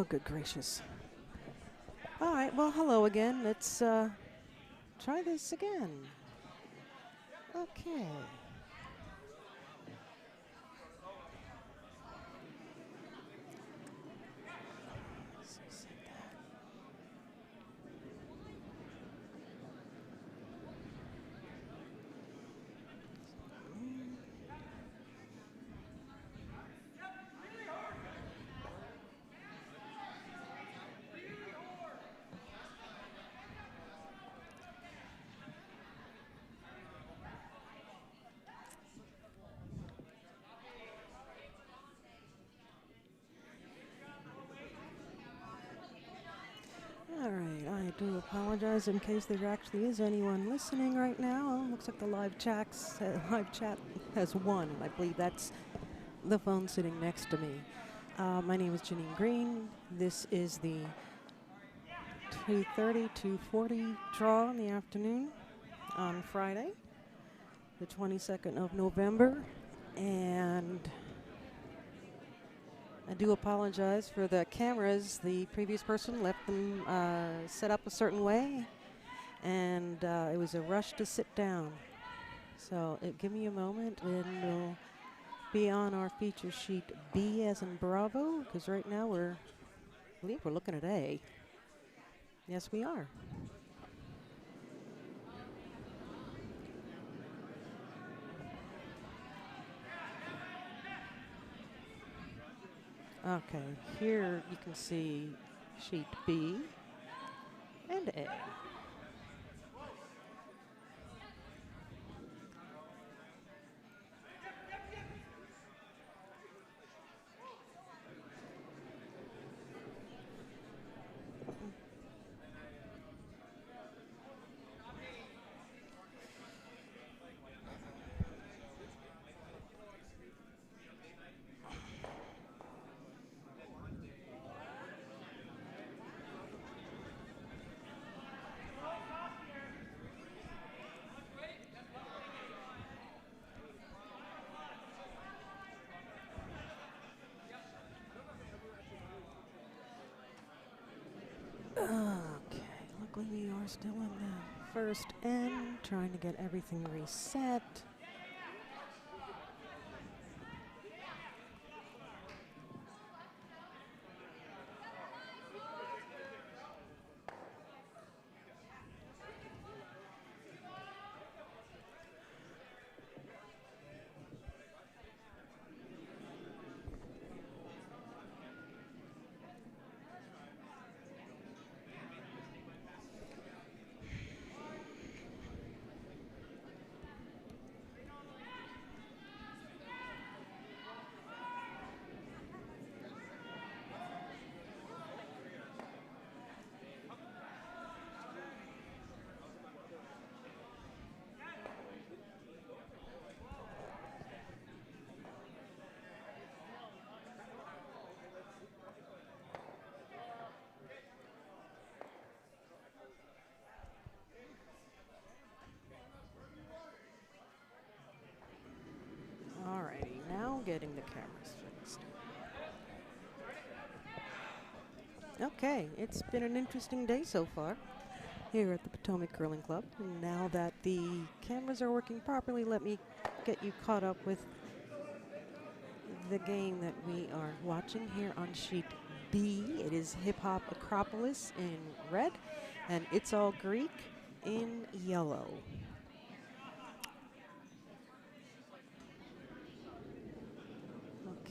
Oh, good gracious. All right, well, hello again. Let's try this again. Okay. All right, I do apologize in case there actually is anyone listening right now. Looks like the live chat has won. I believe that's the phone sitting next to me. My name is Janine Green. This is the 2:30, 2:40 draw in the afternoon on Friday, the 22nd of November. And I do apologize for the cameras. The previous person left them set up a certain way, and it was a rush to sit down. So give me a moment, and we'll be on our feature sheet B as in Bravo, because right now I believe we're looking at A. Yes, we are. Okay, here you can see sheet B and A. Okay, luckily we are still in the first N, trying to get everything reset. Alrighty, now getting the cameras fixed. Okay, it's been an interesting day so far here at the Potomac Curling Club. And now that the cameras are working properly, let me get you caught up with the game that we are watching here on sheet B. It is Hip Hop Acropolis in red, and It's All Greek in yellow.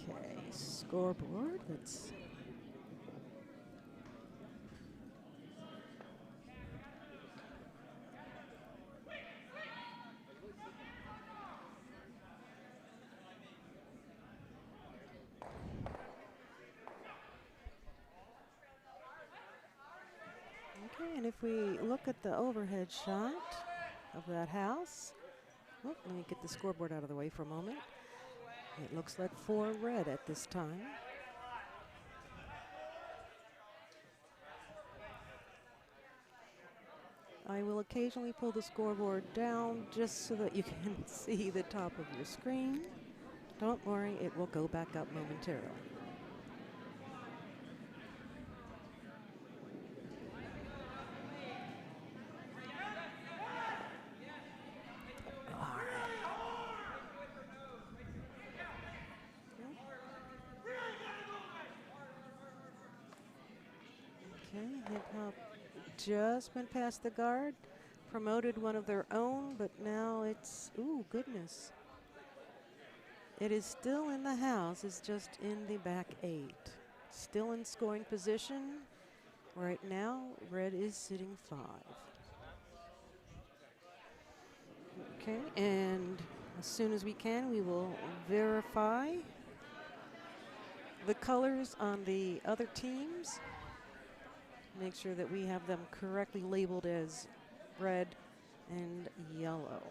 Okay, scoreboard. Let's. Okay, and if we look at the overhead shot of that house, oh, let me get the scoreboard out of the way for a moment. It looks like 4 red at this time. I will occasionally pull the scoreboard down just so that you can see the top of your screen. Don't worry, it will go back up momentarily. Hip Hop just went past the guard, promoted one of their own, but now it's, ooh, goodness. It is still in the house, it's just in the back 8. Still in scoring position. Right now, red is sitting 5. Okay, and as soon as we can, we will verify the colors on the other teams. Make sure that we have them correctly labeled as red and yellow.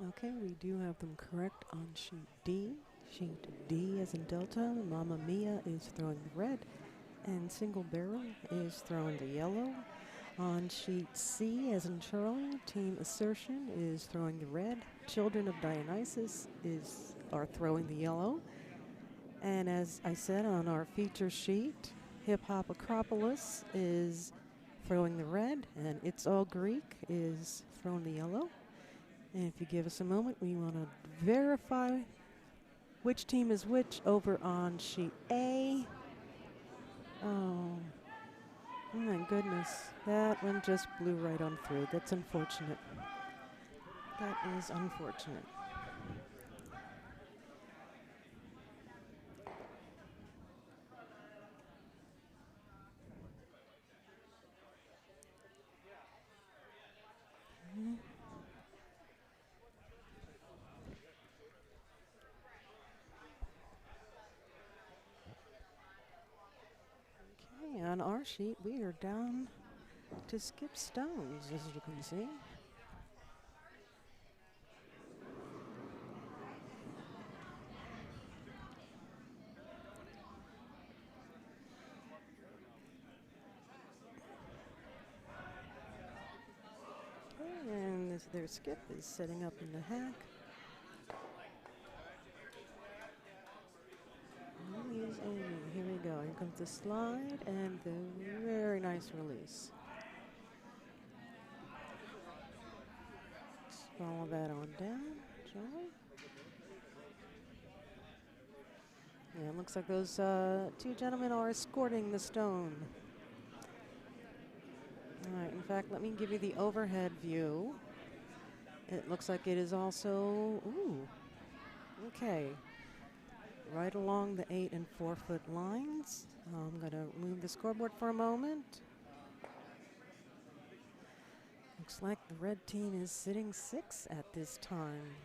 Okay, we do have them correct on sheet D. Sheet D as in Delta, Mamma Mia is throwing the red, and Single Barrel is throwing the yellow. On sheet C as in Charlie, Team Assertion is throwing the red. Children of Dionysus are throwing the yellow. And as I said on our feature sheet, Hip Hop Acropolis is throwing the red, and It's All Greek is throwing the yellow. And if you give us a moment, we want to verify which team is which over on sheet A. Oh my goodness, that one just blew right on through. That's unfortunate. That is unfortunate. Okay, on our sheet, we are down to skip stones, as you can see. And their skip is setting up in the hack. Here we go. Here comes the slide and the very nice release. Let's follow that on down, shall we? Yeah, it looks like those two gentlemen are escorting the stone. All right, in fact, let me give you the overhead view. It looks like it is also, ooh, okay, right along the 8 and 4 foot lines. I'm going to move the scoreboard for a moment. Looks like the red team is sitting 6 at this time.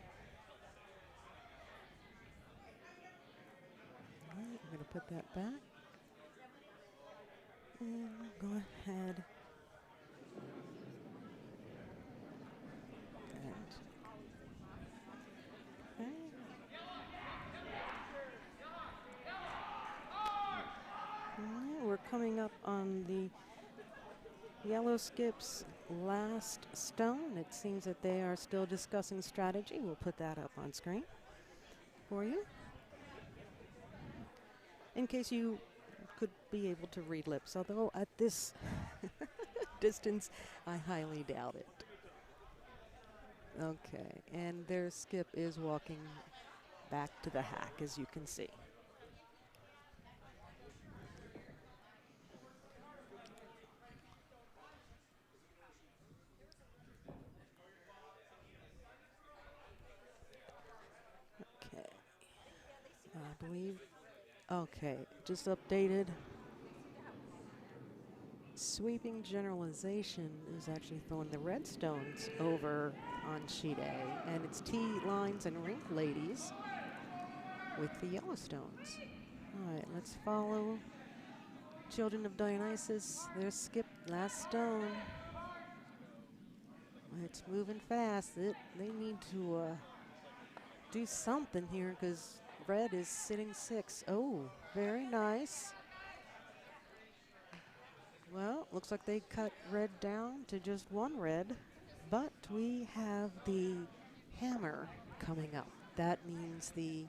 All right, I'm going to put that back. And go ahead. Okay. We're coming up on the yellow skip's last stone. It seems that they are still discussing strategy. We'll put that up on screen for you, in case you could be able to read lips, although at this distance, I highly doubt it. Okay, and their skip is walking back to the hack, as you can see. Okay, I believe, okay, just updated. Sweeping Generalization is actually throwing the red stones over on sheet A, and it's T lines and rink ladies with the yellow stones. All right, let's follow Children of Dionysus. Their skip last stone. It's moving fast. They need to do something here because red is sitting 6. Oh, very nice. Well, looks like they cut red down to just 1 red, but we have the hammer coming up. That means the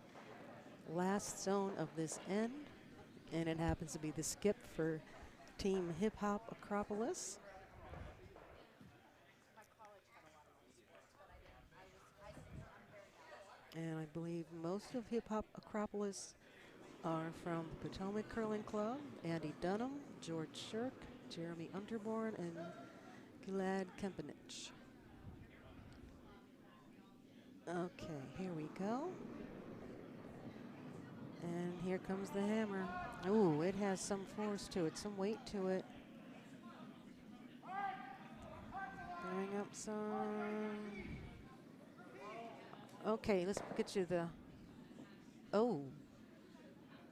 last zone of this end, and it happens to be the skip for Team Hip Hop Acropolis. And I believe most of Hip Hop Acropolis are from Potomac Curling Club: Andy Dunham, George Shirk, Jeremy Unterborn, and Gilad Kempenich. Okay, here we go. And here comes the hammer. Ooh, it has some force to it, some weight to it. Throwing up some. Okay, let's get you the. Oh.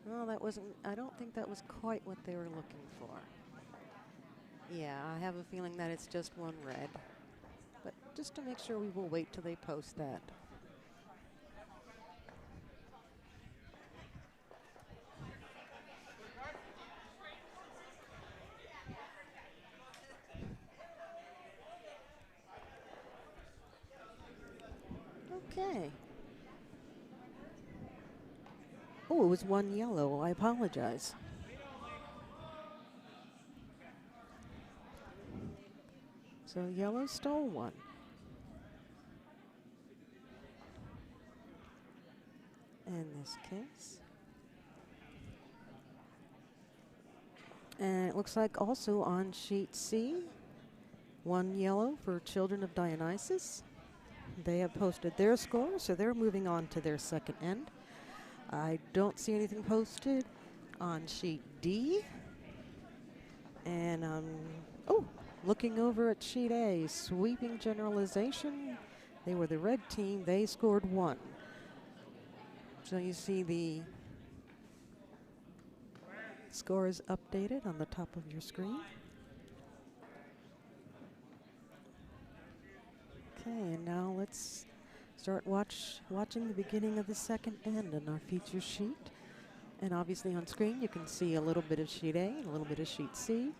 Well, that wasn't. I don't think that was quite what they were looking for. Yeah, I have a feeling that it's just one red. But just to make sure, we will wait till they post that. Okay. Oh, it was one yellow. I apologize. So yellow stole one. In this case. And it looks like also on sheet C, one yellow for Children of Dionysus. They have posted their score, so they're moving on to their second end. I don't see anything posted on sheet D. And oh, looking over at sheet A, sweeping generalization. They were the red team. They scored one. So you see the score is updated on the top of your screen. Okay, and now let's start watching the beginning of the second end in our feature sheet. And obviously on screen you can see a little bit of sheet A and a little bit of sheet C.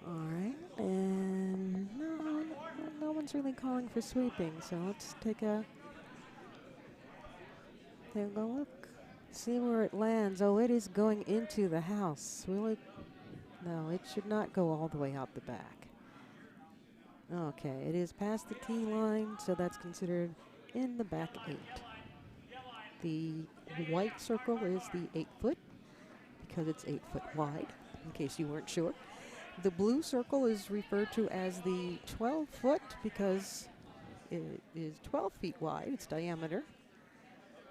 All right, and no one's really calling for sweeping, so let's take a look. See where it lands. Oh, it is going into the house. Will it? No, it should not go all the way out the back. Okay, it is past the tee line, so that's considered in the back 8. The white circle is the 8 foot because it's 8 foot wide, in case you weren't sure. The blue circle is referred to as the 12 foot because it is 12 feet wide, its diameter.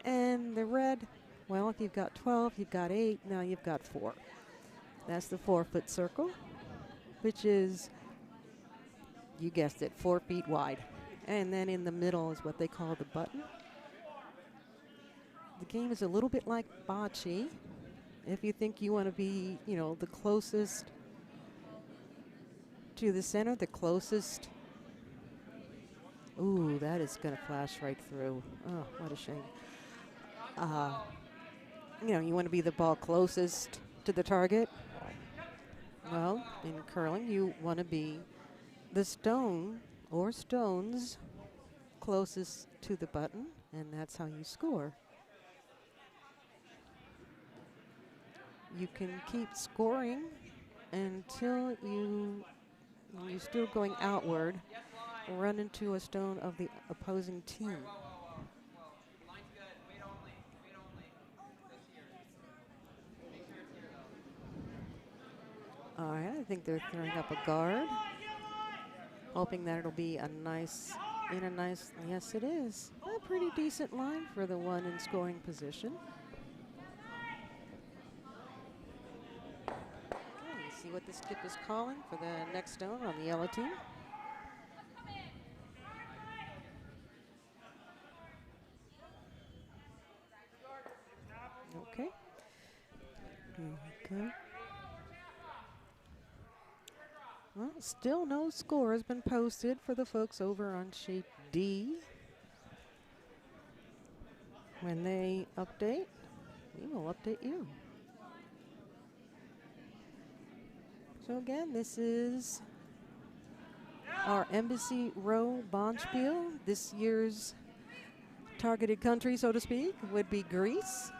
And the red, well, if you've got 12, you've got 8, now you've got 4. That's the 4 foot circle, which is, you guessed it, 4 feet wide. And then in the middle is what they call the button. The game is a little bit like bocce. If you think you want to be, the closest to the center, the closest. Ooh, that is going to flash right through. Oh, what a shame. You want to be the ball closest to the target. Well, in curling, you want to be the stone or stones closest to the button, and that's how you score. You can keep scoring until you're still going outward, run into a stone of the opposing team. All right, I think they're throwing up a guard, hoping that it'll be yes it is. A pretty decent line for the one in scoring position. Okay, see what the skip is calling for the next stone on the yellow team. Okay. Here we go. Well, still no score has been posted for the folks over on sheet D. When they update, we will update you. So again, this is our Embassy Row Bonspiel. This year's targeted country, so to speak, would be Greece.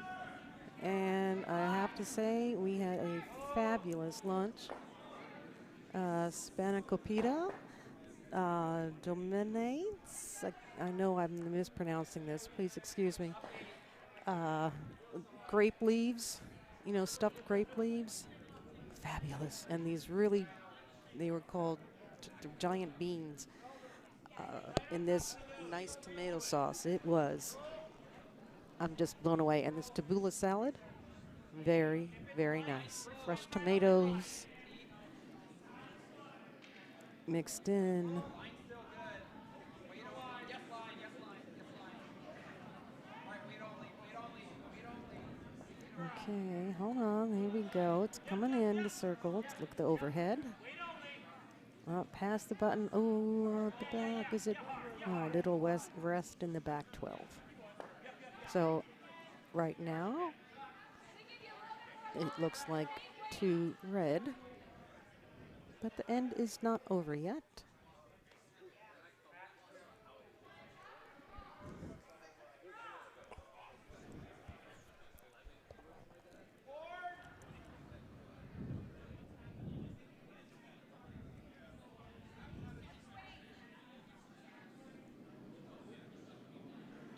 And I have to say, we had a fabulous lunch. Spanakopita, Dominates. I know I'm mispronouncing this. Please excuse me. Grape leaves, stuffed grape leaves. Fabulous. And these really, they were called giant beans in this nice tomato sauce. It was. I'm just blown away. And this tabbouleh salad, very, very nice. Fresh tomatoes mixed in. Okay, hold on. Here we go. It's coming in the circle. Let's look at the overhead. Past the button. Oh, at the back. Is it? Oh, little rest in the back 12. So right now, it looks like 2 red. But the end is not over yet.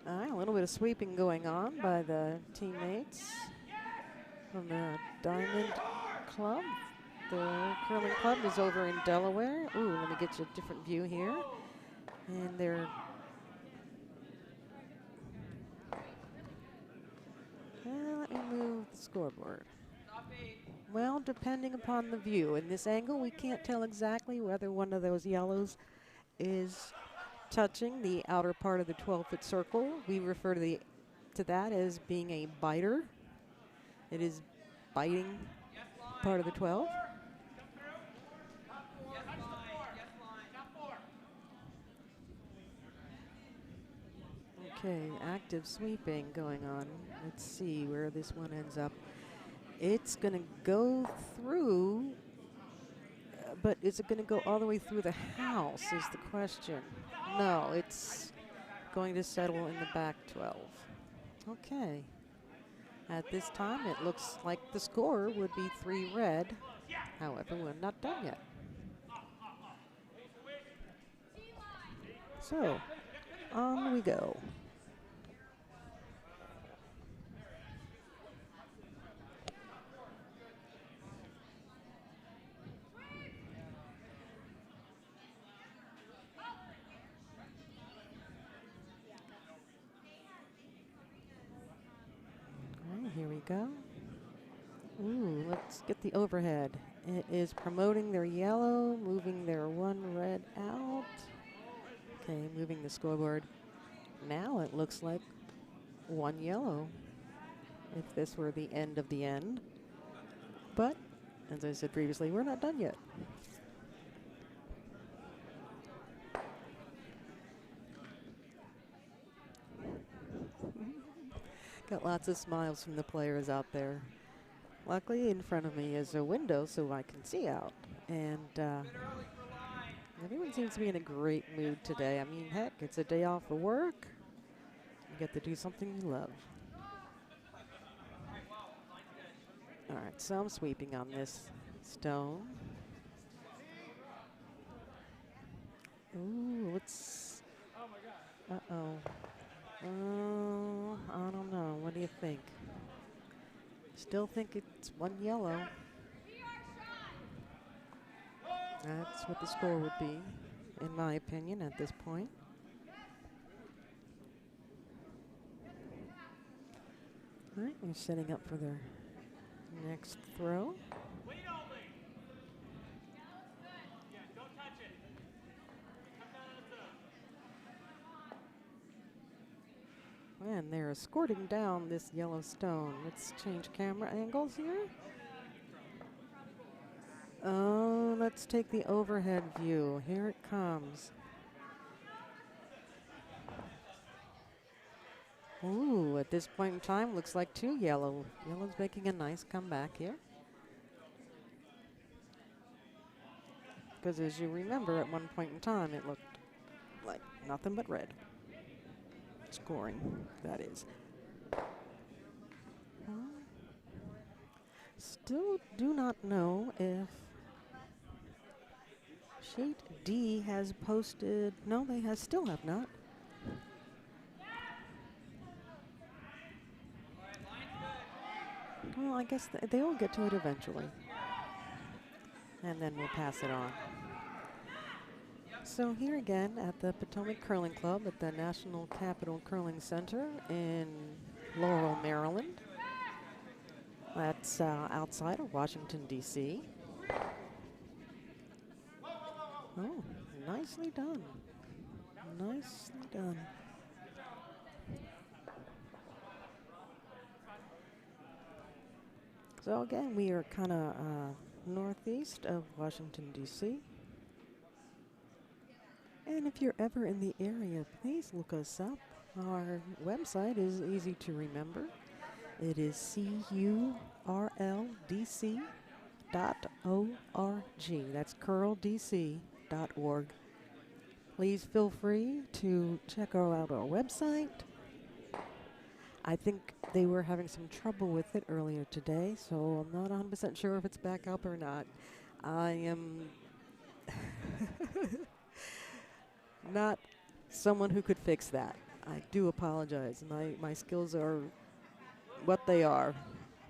All right, a little bit of sweeping going on by the teammates from the Diamond Club. The curling club is over in Delaware. Ooh, let me get you a different view here. And they're let me move the scoreboard. Well, depending upon the view. In this angle, we can't tell exactly whether one of those yellows is touching the outer part of the 12-foot circle. We refer to that as being a biter. It is biting part of the 12. Okay, active sweeping going on. Let's see where this one ends up. It's going to go through, but is it going to go all the way through the house is the question. No, it's going to settle in the back 12. Okay. At this time, it looks like the score would be 3 red. However, we're not done yet. So, on we go. Here we go. Ooh, let's get the overhead. It is promoting their yellow, moving their 1 red out. Okay, moving the scoreboard. Now it looks like 1 yellow, if this were the end of the end. But, as I said previously, we're not done yet. Got lots of smiles from the players out there. Luckily, in front of me is a window so I can see out. And everyone seems to be in a great mood today. I mean, heck, it's a day off of work. You get to do something you love. All right, so I'm sweeping on this stone. Ooh, let's... Uh-oh. I don't know. What do you think? Still think it's 1 yellow. That's what the score would be, in my opinion, at this point. All right, we're setting up for their next throw. And they're escorting down this yellow stone. Let's change camera angles here. Oh, let's take the overhead view. Here it comes. Ooh, at this point in time, looks like 2 yellow. Yellow's making a nice comeback here. Because as you remember, at one point in time, it looked like nothing but red. Scoring, that is. Still do not know if Sheet D has posted. No, they still have not. Well, I guess they will get to it eventually. And then we'll pass it on. So here again at the Potomac Curling Club at the National Capital Curling Center in Laurel, Maryland. That's outside of Washington, D.C. Oh, nicely done. Nicely done. So again, we are kind of northeast of Washington, D.C. And if you're ever in the area, please look us up. Our website is easy to remember. It is curldc.org. That's curldc.org. Please feel free to check out our website. I think they were having some trouble with it earlier today, so I'm not 100% sure if it's back up or not. I am not someone who could fix that. I do apologize. My skills are what they are,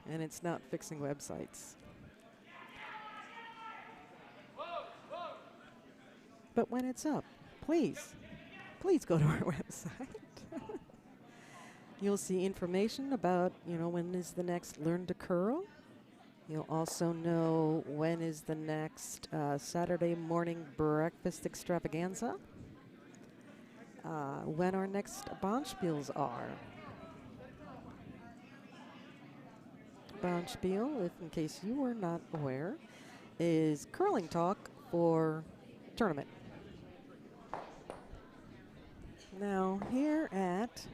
and it's not fixing websites. But when it's up, please go to our website. You'll see information about, when is the next Learn to Curl. You'll also know when is the next Saturday morning breakfast extravaganza. When our next Bonspiels are. Bonspiel, if in case you were not aware, is curling talk for tournament. Now here at,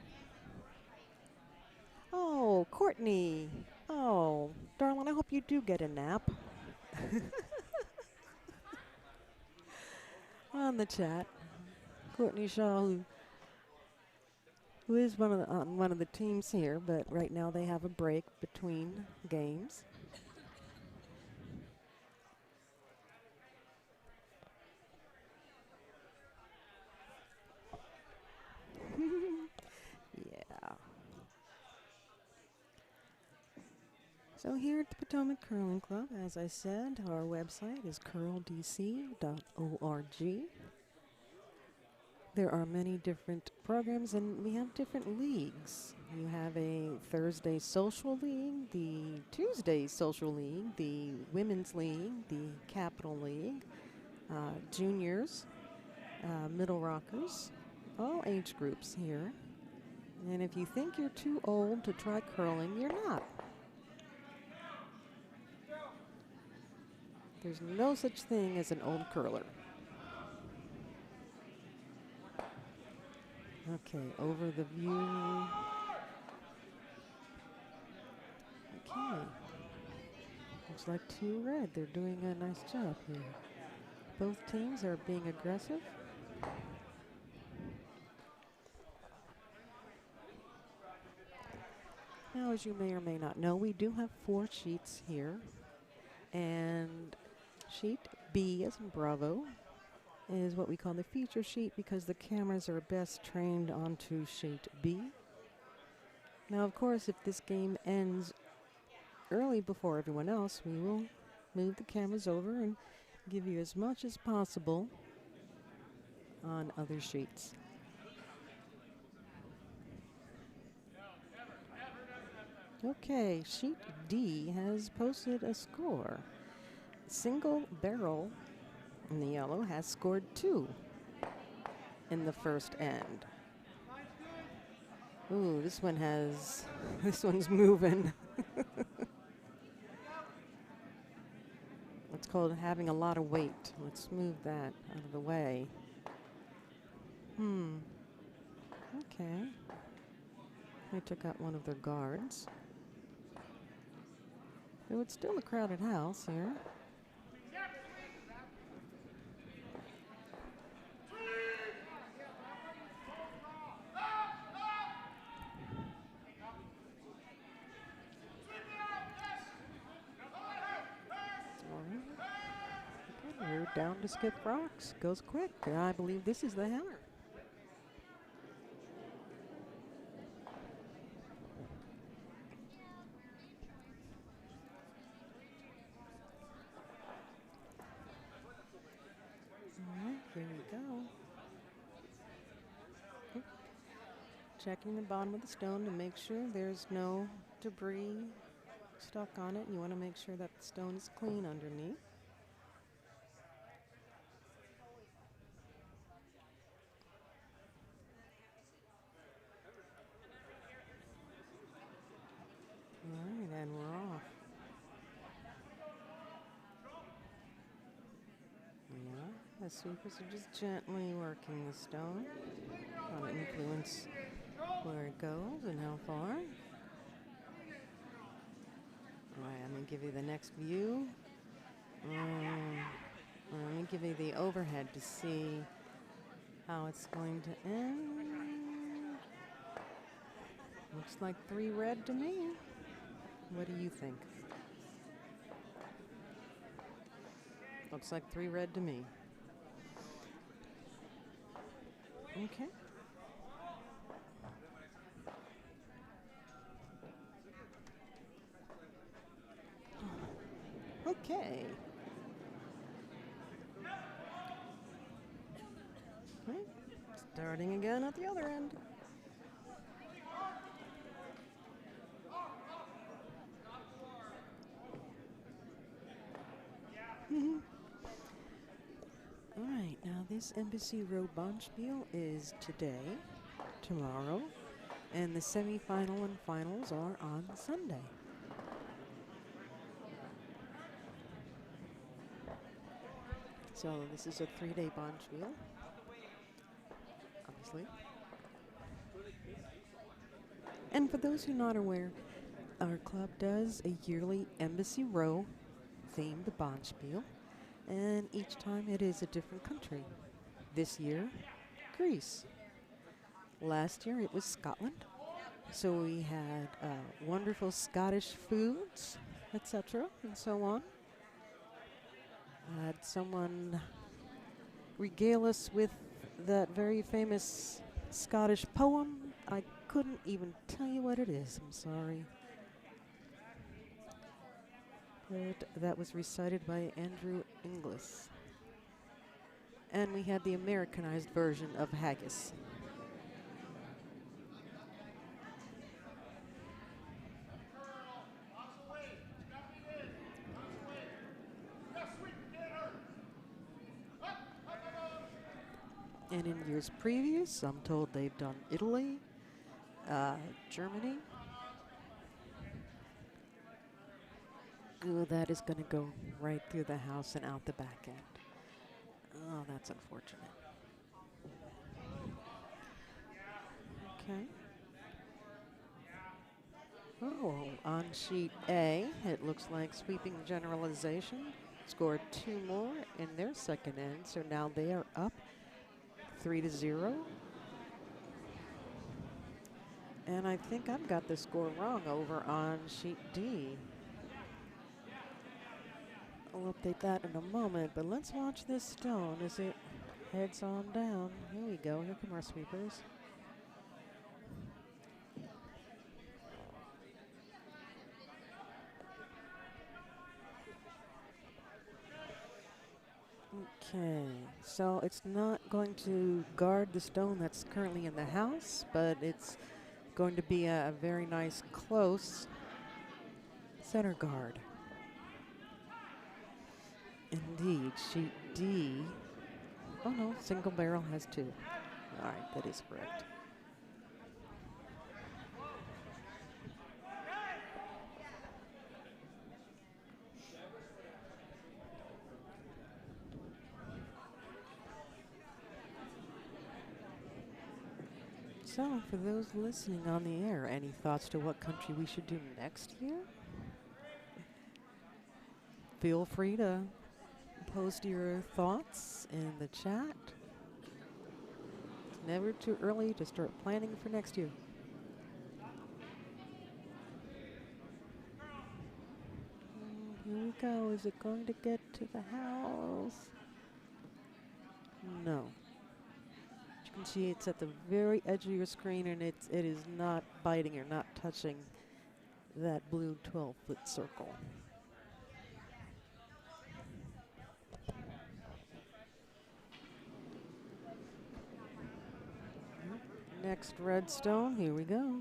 oh, Courtney. Oh, darling, I hope you do get a nap. On the chat, Courtney Shaw, who is one of the teams here, but right now they have a break between games. Yeah. So here at the Potomac Curling Club, as I said, our website is curldc.org. There are many different programs, and we have different leagues. You have a Thursday social league, the Tuesday social league, the women's league, the Capital League, juniors, middle rockers, all age groups here. And if you think you're too old to try curling, you're not. There's no such thing as an old curler. Okay, over the view. Okay. Looks like Team Red. They're doing a nice job here. Both teams are being aggressive. Now, as you may or may not know, we do have 4 sheets here. And sheet B, as in Bravo, is what we call the feature sheet because the cameras are best trained onto sheet B. Now, of course, if this game ends early before everyone else, we will move the cameras over and give you as much as possible on other sheets. Okay, sheet D has posted a score. Single Barrel in the yellow has scored 2 in the first end. Ooh, this one's moving. It's called having a lot of weight. Let's move that out of the way. Okay. They took out one of their guards. So it's still a crowded house here. down to skip rocks. Goes quick. I believe this is the hammer. All right, here we go. Oop. Checking the bottom of the stone to make sure there's no debris stuck on it. You want to make sure that the stone is clean underneath. All right, and we're off. Yeah, the sweepers are just gently working the stone. Want to influence where it goes and how far. All right, I'm going to give you the next view. Let me give you the overhead to see how it's going to end. Looks like 3 red to me. What do you think? Looks like 3 red to me. Okay. Okay. Right. Starting again at the other end. All right, now this Embassy Row Bonspiel is today, tomorrow, and the semifinal and finals are on Sunday. So this is a 3-day Bonspiel, obviously. And for those who are not aware, our club does a yearly Embassy Row themed Bonspiel, and each time it is a different country. This year, Greece. Last year it was Scotland. So we had wonderful Scottish foods, etc., and so on. I had someone regale us with that very famous Scottish poem. I couldn't even tell you what it is. I'm sorry. But that was recited by Andrew Inglis. And we had the Americanized version of haggis. And in years previous, I'm told they've done Italy, Germany. Ooh, that is going to go right through the house and out the back end. Oh, that's unfortunate. Okay. Oh, on sheet A, it looks like Sweeping Generalization scored 2 more in their second end, so now they are up 3-0. And I think I've got the score wrong over on sheet D. I'll update that in a moment, but let's watch this stone as it heads on down. Here we go. Here come our sweepers. Okay, so it's not going to guard the stone that's currently in the house, but it's going to be a very nice close center guard. Indeed, sheet D. Oh no, single barrel has 2. All right, that is correct. So, for those listening on the air, any thoughts to what country we should do next year? Feel free to post your thoughts in the chat. It's never too early to start planning for next year. Here we go. Is it going to get to the house? No. You can see it's at the very edge of your screen, and it is not biting or not touching that blue 12-foot circle. Next redstone, here we go.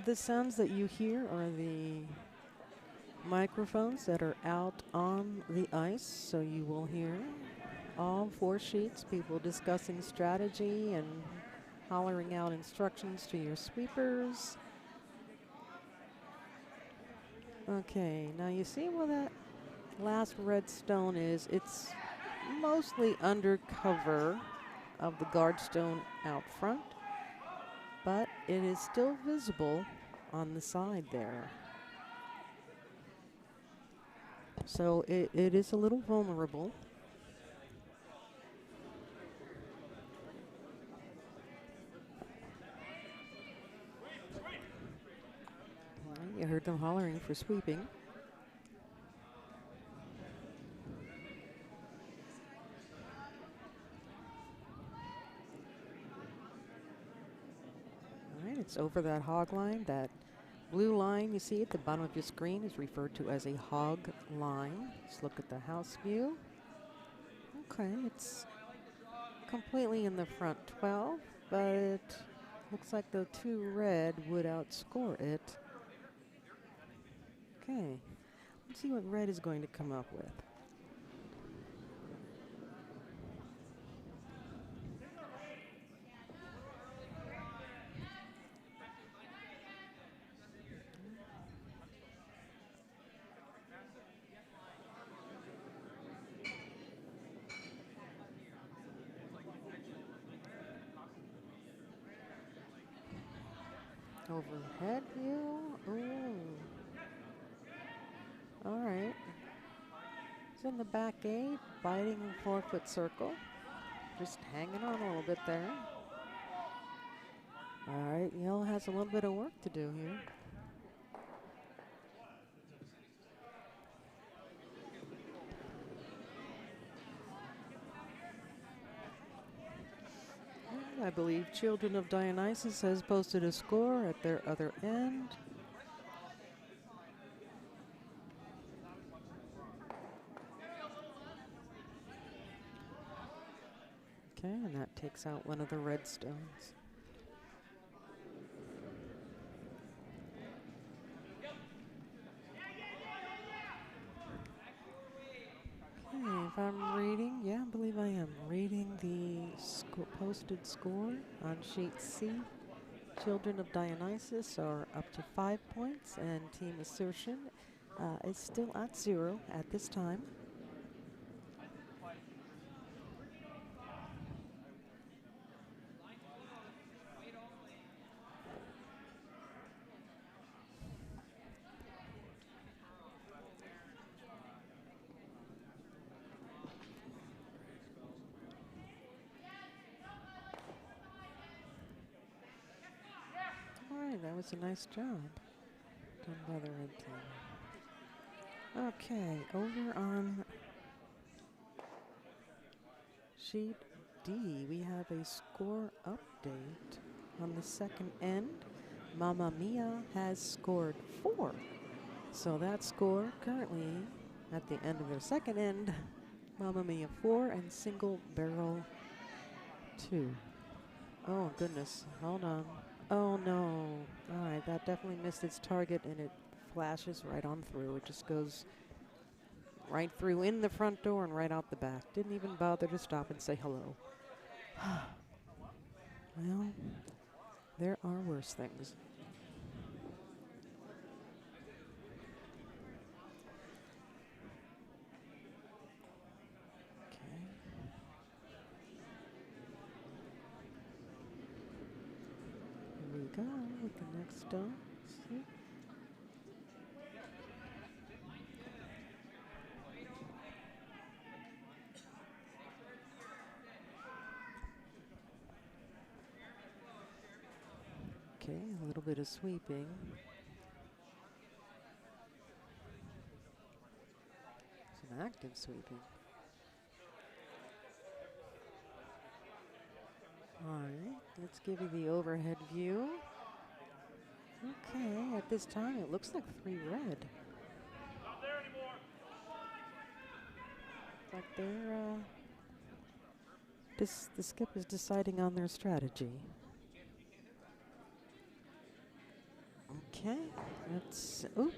The sounds that you hear are the microphones that are out on the ice, so you will hear all 4 sheets, people discussing strategy and hollering out instructions to your sweepers. Okay, now you see where that last redstone is. It's mostly under cover of the guard stone out front, but it is still visible on the side there. So it is a little vulnerable. You heard them hollering for sweeping. All right, it's over that hog line. That blue line you see at the bottom of your screen is referred to as a hog line. Let's look at the house view. Okay, it's completely in the front 12, but it looks like the 2 red would outscore it. Okay, let's see what red is going to come up with. Overhead view. Ooh. All right. It's in the back 8, biting a 4-foot circle. Just hanging on a little bit there. All right, yellow has a little bit of work to do here. I believe Children of Dionysus has posted a score at their other end. Okay, and that takes out one of the red stones. Okay, if I'm reading, yeah, I believe I am reading the posted score on sheet C. Children of Dionysus are up to 5 points, and Team Assertion is still at 0 at this time. That was a nice job done by the red team. Okay, over on sheet D, we have a score update on the second end. Mamma Mia has scored 4. So that score currently at the end of their second end, Mamma Mia 4 and Single Barrel 2. Oh goodness, hold on. Oh no. All right, that definitely missed its target, and it flashes right on through. It just goes right through in the front door and right out the back. Didn't even bother to stop and say hello. Well, there are worse things. Okay. Here we go with the next stone. See? Okay, a little bit of sweeping. active sweeping. All right, let's give you the overhead view. Okay, at this time it looks like 3 red. Like they're the skip is deciding on their strategy. Okay, let's. Ooh.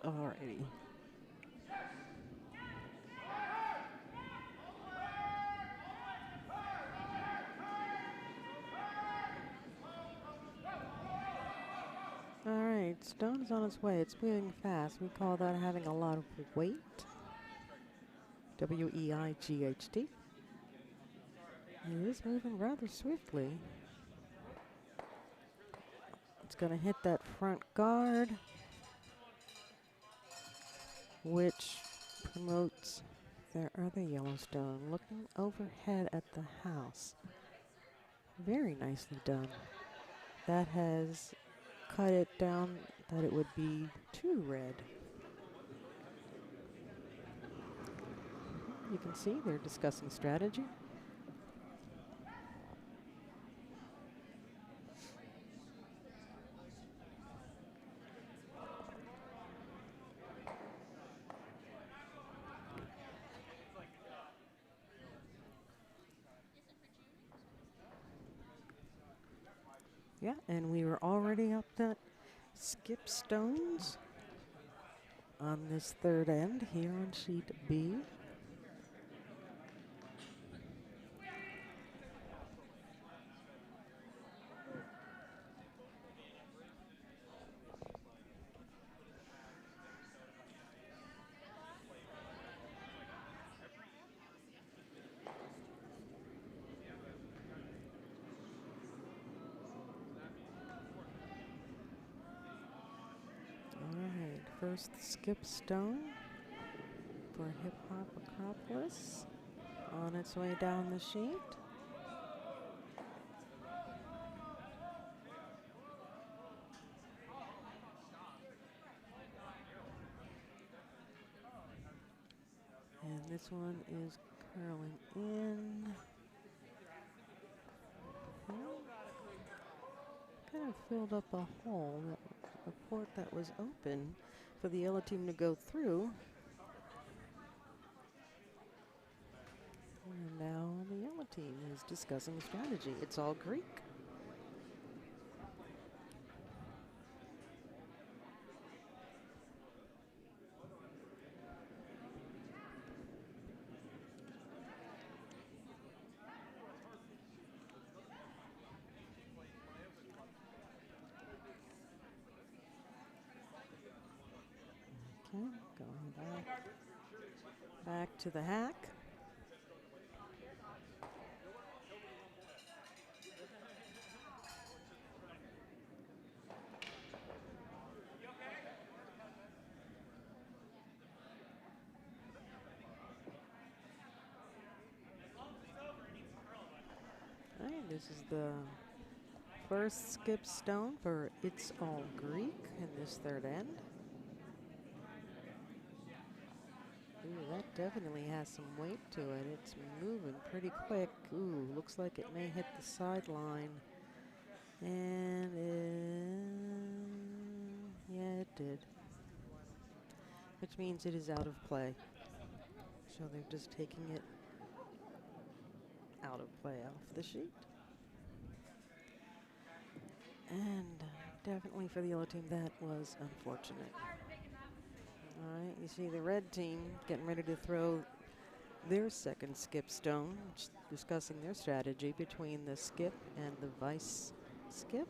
Alrighty. All right, stone is on its way. It's moving fast. We call that having a lot of weight. W-E-I-G-H-T. It is moving rather swiftly. It's going to hit that front guard, which promotes their other Yellowstone. Looking overhead at the house. Very nicely done. That has cut it down that it would be 2 red. You can see they're discussing strategy. Yeah, and we were already up that skip stones on this third end here on sheet B. All right, first skip stone for Hip Hop Acropolis on its way down the sheet. And this one is curling in. Kind of filled up a hole, a port that was open for the yellow team to go through. And now the yellow team is discussing strategy. It's all Greek. Okay, going back to the hack. All right, this is the first skip stone for It's All Greek in this third end. Ooh, that definitely has some weight to it. It's moving pretty quick. Ooh, looks like it may hit the sideline. And yeah, it did. Which means it is out of play. So they're just taking it out of play off the sheet. And definitely for the yellow team, that was unfortunate. All right, you see the red team getting ready to throw their second skip stone, discussing their strategy between the skip and the vice skip.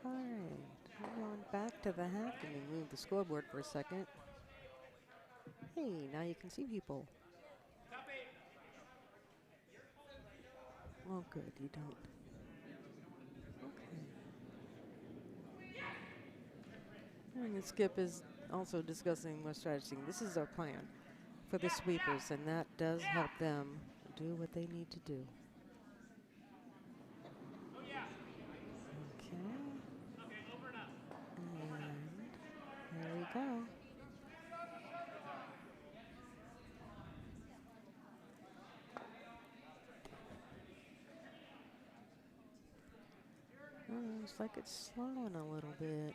All right, we're going back to the hack and we move the scoreboard for a second. Hey, now you can see people. Oh, good, you don't. Okay. And the skip is also discussing more strategy. This is our plan for the sweepers, and that does help them do what they need to do. Okay. And here we go. Oh, looks like it's slowing a little bit.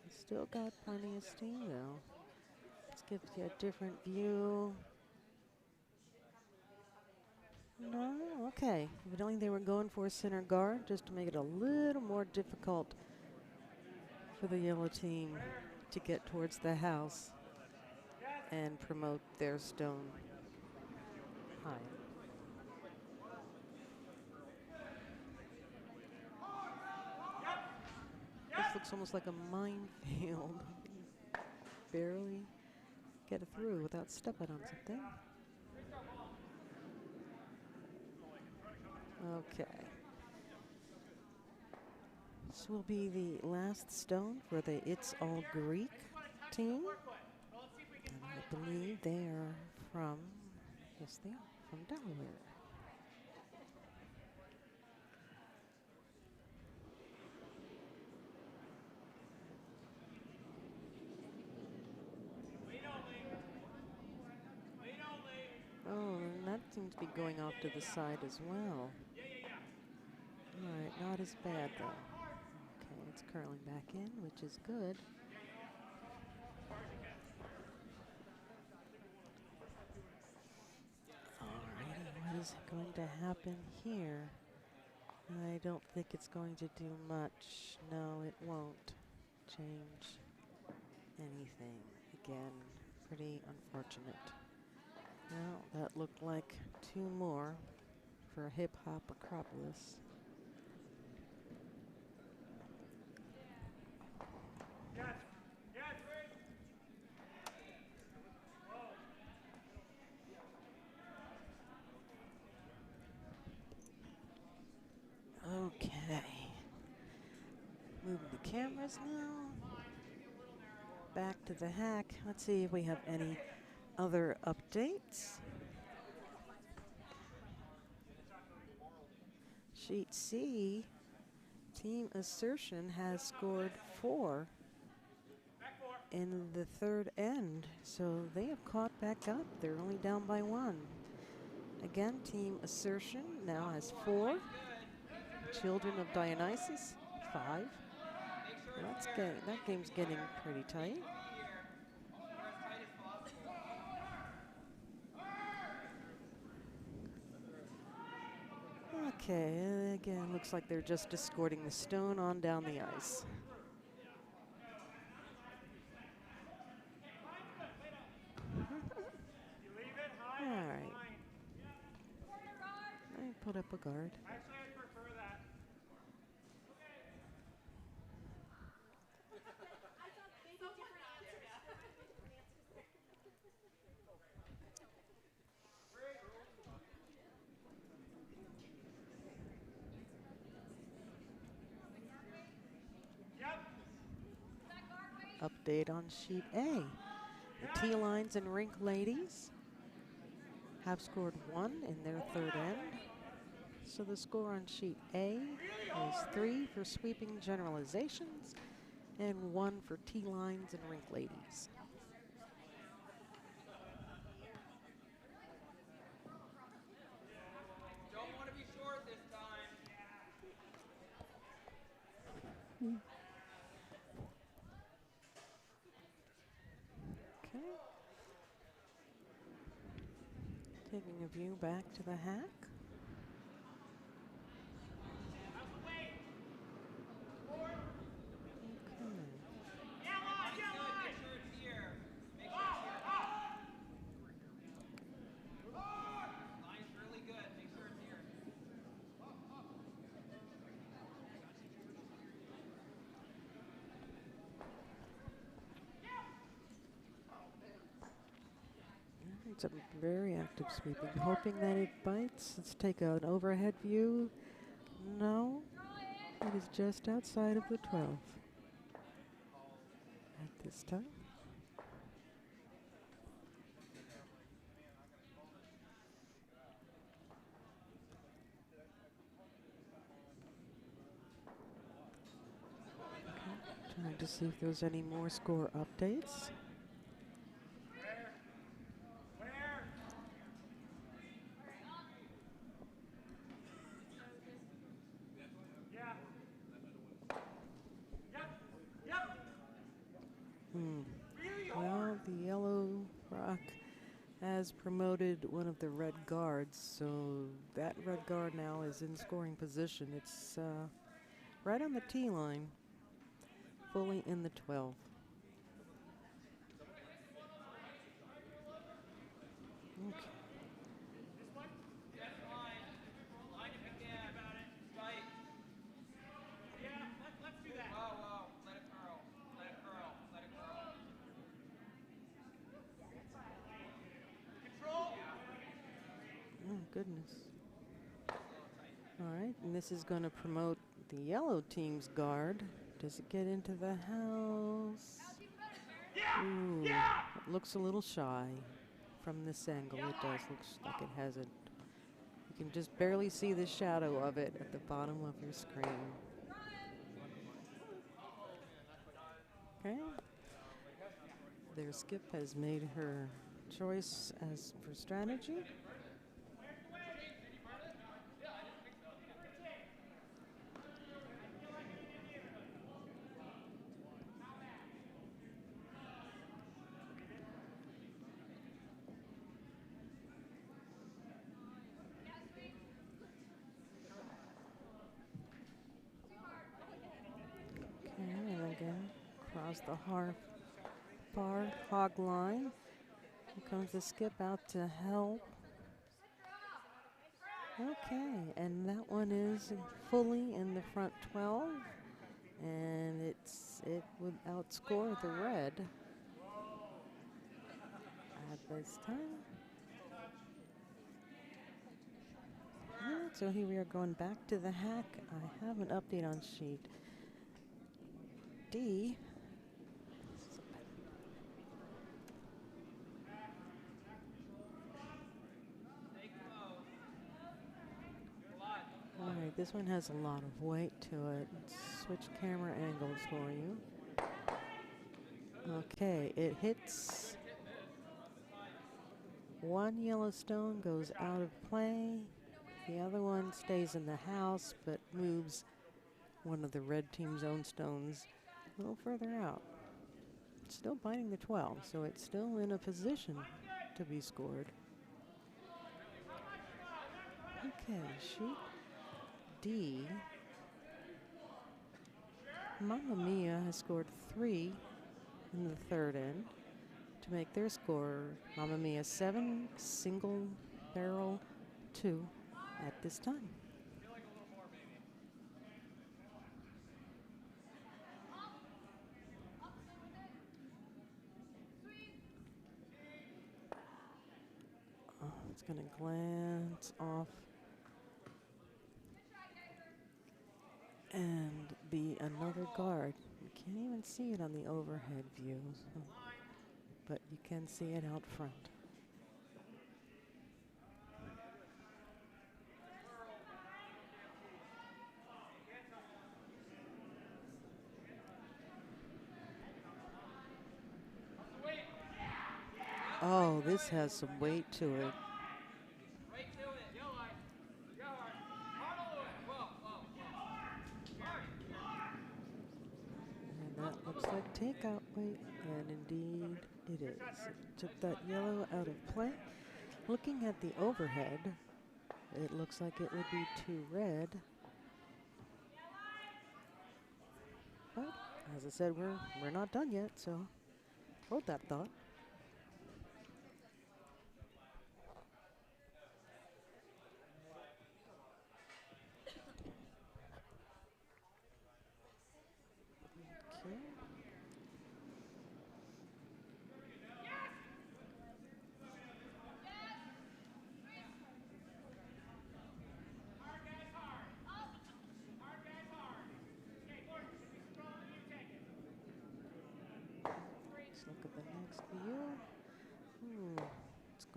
It's still got plenty of steam though. Let's give you a different view. No, okay. Evidently they were going for a center guard just to make it a little more difficult for the yellow team to get towards the house and promote their stone higher. This looks almost like a minefield. Barely get it through without stepping on something. Okay. This will be the last stone for the It's All Greek team. And I believe they are from, yes they are, from Delaware. Oh, and that seems to be going off to the side as well. All right, not as bad though. Okay, it's curling back in, which is good. Alrighty, what is going to happen here? I don't think it's going to do much. No, it won't change anything. Again, pretty unfortunate. Well, that looked like 2 more for Hip Hop Acropolis. Okay. Moving the cameras now. Back to the hack. Let's see if we have any other updates. Sheet C, Team Assertion has scored 4 in the third end, so they have caught back up. They're only down by 1. Again, Team Assertion now has 4. Children of Dionysus, 5. That game's getting pretty tight. Okay, again, looks like they're just escorting the stone on down the ice. All right. I put up a guard. Update on Sheet A. The T-Lines and Rink Ladies have scored 1 in their third end. So the score on Sheet A is 3 for Sweeping Generalizations and 1 for T-Lines and Rink Ladies. Don't want to be short this time. Okay. Taking a view back to the hack. It's a very active sweeping, hoping that it bites. Let's take an overhead view. No, it is just outside of the 12 at this time. Okay. Trying to see if there's any more score updates. Well, the Yellow Rock has promoted one of the red guards, so that red guard now is in scoring position. It's right on the tee line, fully in the 12. Okay. Oh, goodness. All right, and this is going to promote the yellow team's guard. Does it get into the house? Ooh, it looks a little shy from this angle. It does look like it hasn't. You can just barely see the shadow of it at the bottom of your screen. Okay. Their skip has made her choice as for strategy. Okay, and again, across the far hog line. Here comes the skip out to help. Okay, and that one is fully in the front 12, and it would outscore the red at this time. Alright, so here we are going back to the hack. I have an update on sheet D. All right, this one has a lot of weight to it. Let's switch camera angles for you. Okay, it hits one yellow stone, goes out of play. The other one stays in the house, but moves one of the red team's own stones a little further out. It's still biting the 12, so it's still in a position to be scored. Okay, sheet D. Mamma Mia has scored 3 in the third end to make their score Mamma Mia 7, single barrel 2 at this time. Oh, it's going to glance off and be another guard. You can't even see it on the overhead view, so, but you can see it out front. Oh, this has some weight to it. And that looks like takeout weight, and indeed it is. It took that yellow out of play. Looking at the overhead, it looks like it would be 2 red. But as I said, we're not done yet, so hold that thought. Okay.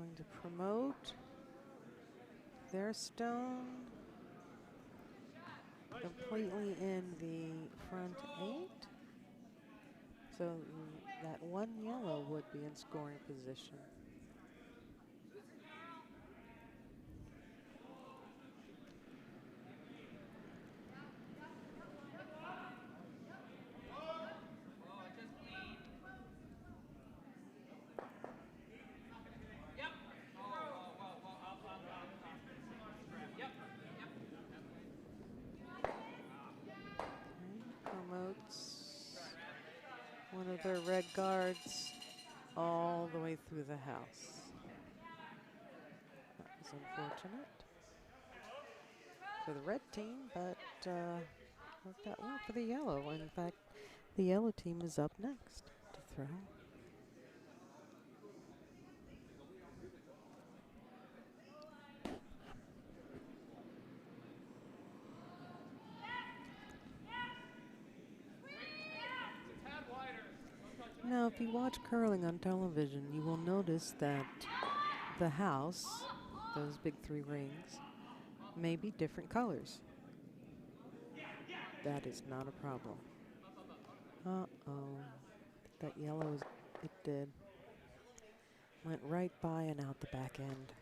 going to promote their stone completely in the front 8. So that one yellow would be in scoring position. Promotes one of their red guards all the way through the house. That was unfortunate for the red team, but worked out well for the yellow. In fact, the yellow team is up next to throw. Now, if you watch curling on television, you will notice that the house, those big 3 rings, may be different colors. That is not a problem. Uh-oh. That yellow, it did. Went right by and out the back end.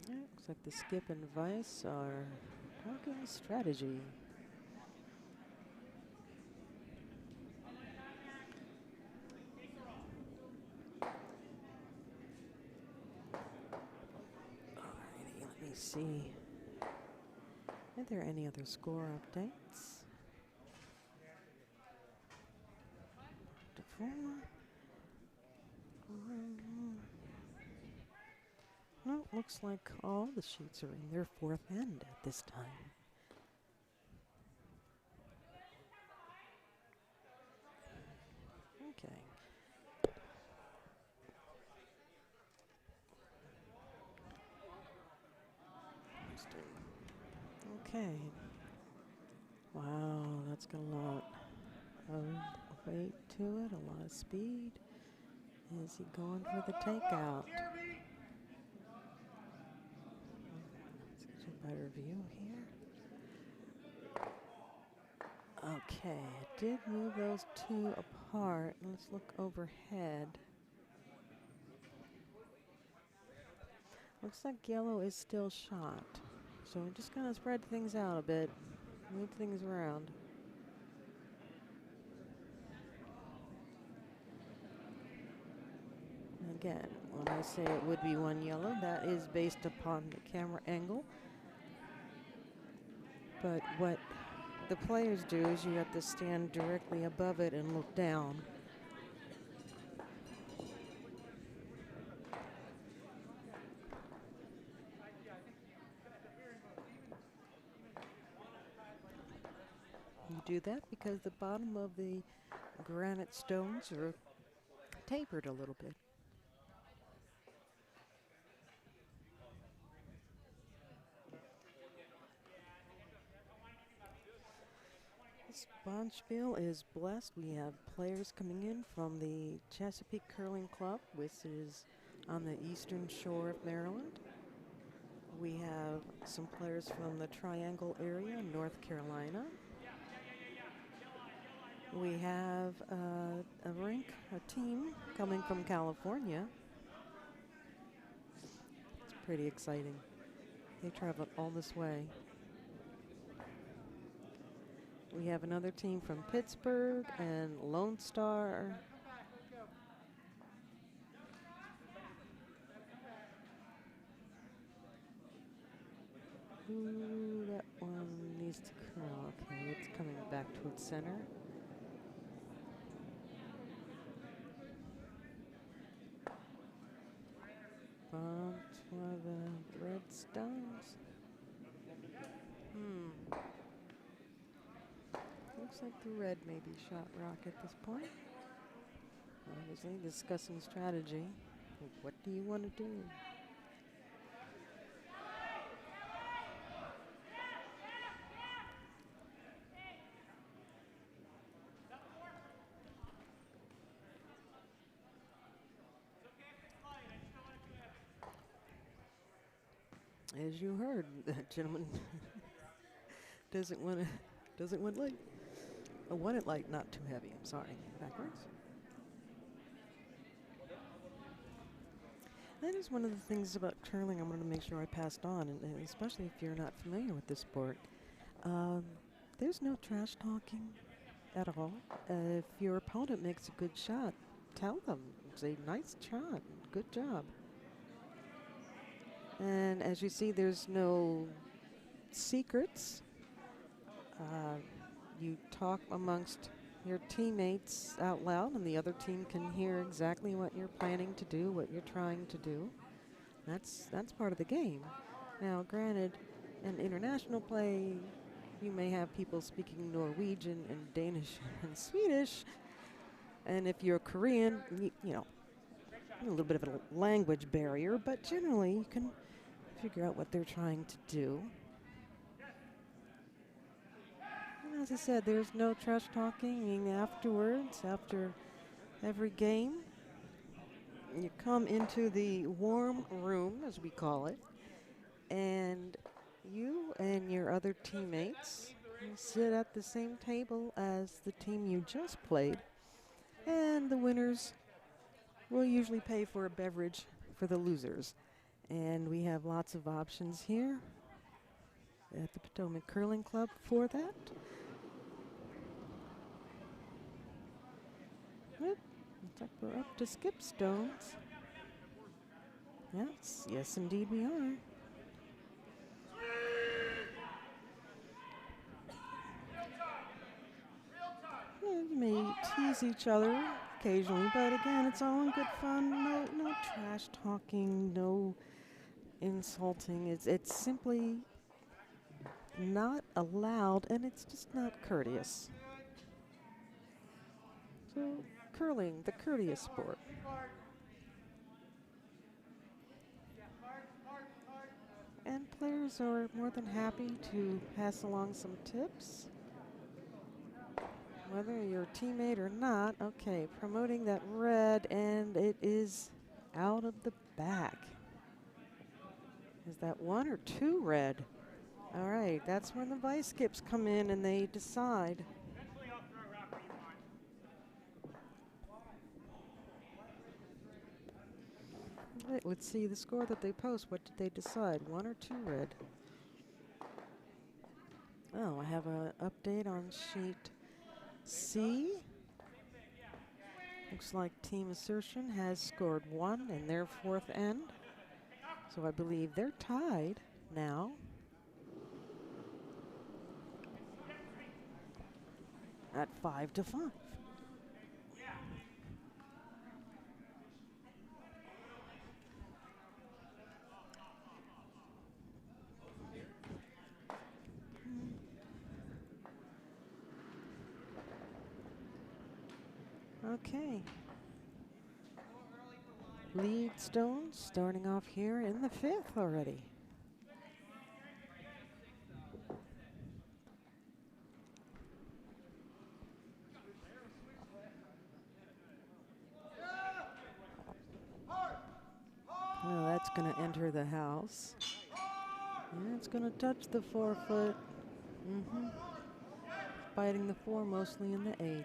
Yeah, looks like the skip and Vice are talking strategy. Alrighty, let me see. Are there any other score updates? No, looks like all the sheets are in their 4th end at this time. Okay. Okay. Wow, that's got a lot of weight to it, a lot of speed. Is he going for the takeout? Let's get a better view here. Okay, it did move those 2 apart. Let's look overhead. Looks like yellow is still shot. So we're just gonna spread things out a bit, move things around. Again, when I say it would be 1 yellow, that is based upon the camera angle. But what the players do is you have to stand directly above it and look down. You do that because the bottom of the granite stones are tapered a little bit. This bonspiel is blessed. We have players coming in from the Chesapeake Curling Club, which is on the eastern shore of Maryland. We have some players from the Triangle area in North Carolina. We have a team coming from California. It's pretty exciting. They traveled all this way. We have another team from Pittsburgh and Lone Star. Ooh, that one needs to curl. Okay, it's coming back towards center. Bumped one of the red stones. Looks like the red may be shot rock at this point. Obviously discussing strategy. What do you want to do? As you heard, that gentleman doesn't want to, doesn't want light. Oh, want it light, not too heavy. I'm sorry. Backwards. That is one of the things about curling I wanted to make sure I passed on, and especially if you're not familiar with this sport. Um, there's no trash talking at all. If your opponent makes a good shot, tell them. Say, nice shot, good job. And as you see, there's no secrets. Uh, you talk amongst your teammates out loud, and the other team can hear exactly what you're planning to do, what you're trying to do. That's part of the game. Now, granted, in international play, you may have people speaking Norwegian and Danish and Swedish, and if you're Korean, you know, a little bit of a language barrier, but generally you can figure out what they're trying to do. And as I said, there's no trash talking afterwards, after every game. You come into the warm room, as we call it, and you and your other teammates sit at the same table as the team you just played, and the winners will usually pay for a beverage for the losers. And we have lots of options here at the Potomac Curling Club for that. Looks like we're up to skip stones. Yes, indeed we are. You may tease each other occasionally, but again, it's all in good fun. No trash talking, no insulting. It's simply not allowed, and it's just not courteous. So, curling, the courteous sport. And players are more than happy to pass along some tips. Whether you're a teammate or not. Okay, promoting that red, and it is out of the back. Is that 1 or 2 red? All right, that's when the vice skips come in and they decide. Right, let's see the score that they post. What did they decide? 1 or 2 red? Oh, I have an update on sheet C. Looks like Team Assertion has scored 1 in their 4th end. So I believe they're tied now. At 5-5. Okay. Lead stones starting off here in the 5th already. Well, that's going to enter the house. And it's going to touch the 4-foot. Biting the 4, mostly in the 8.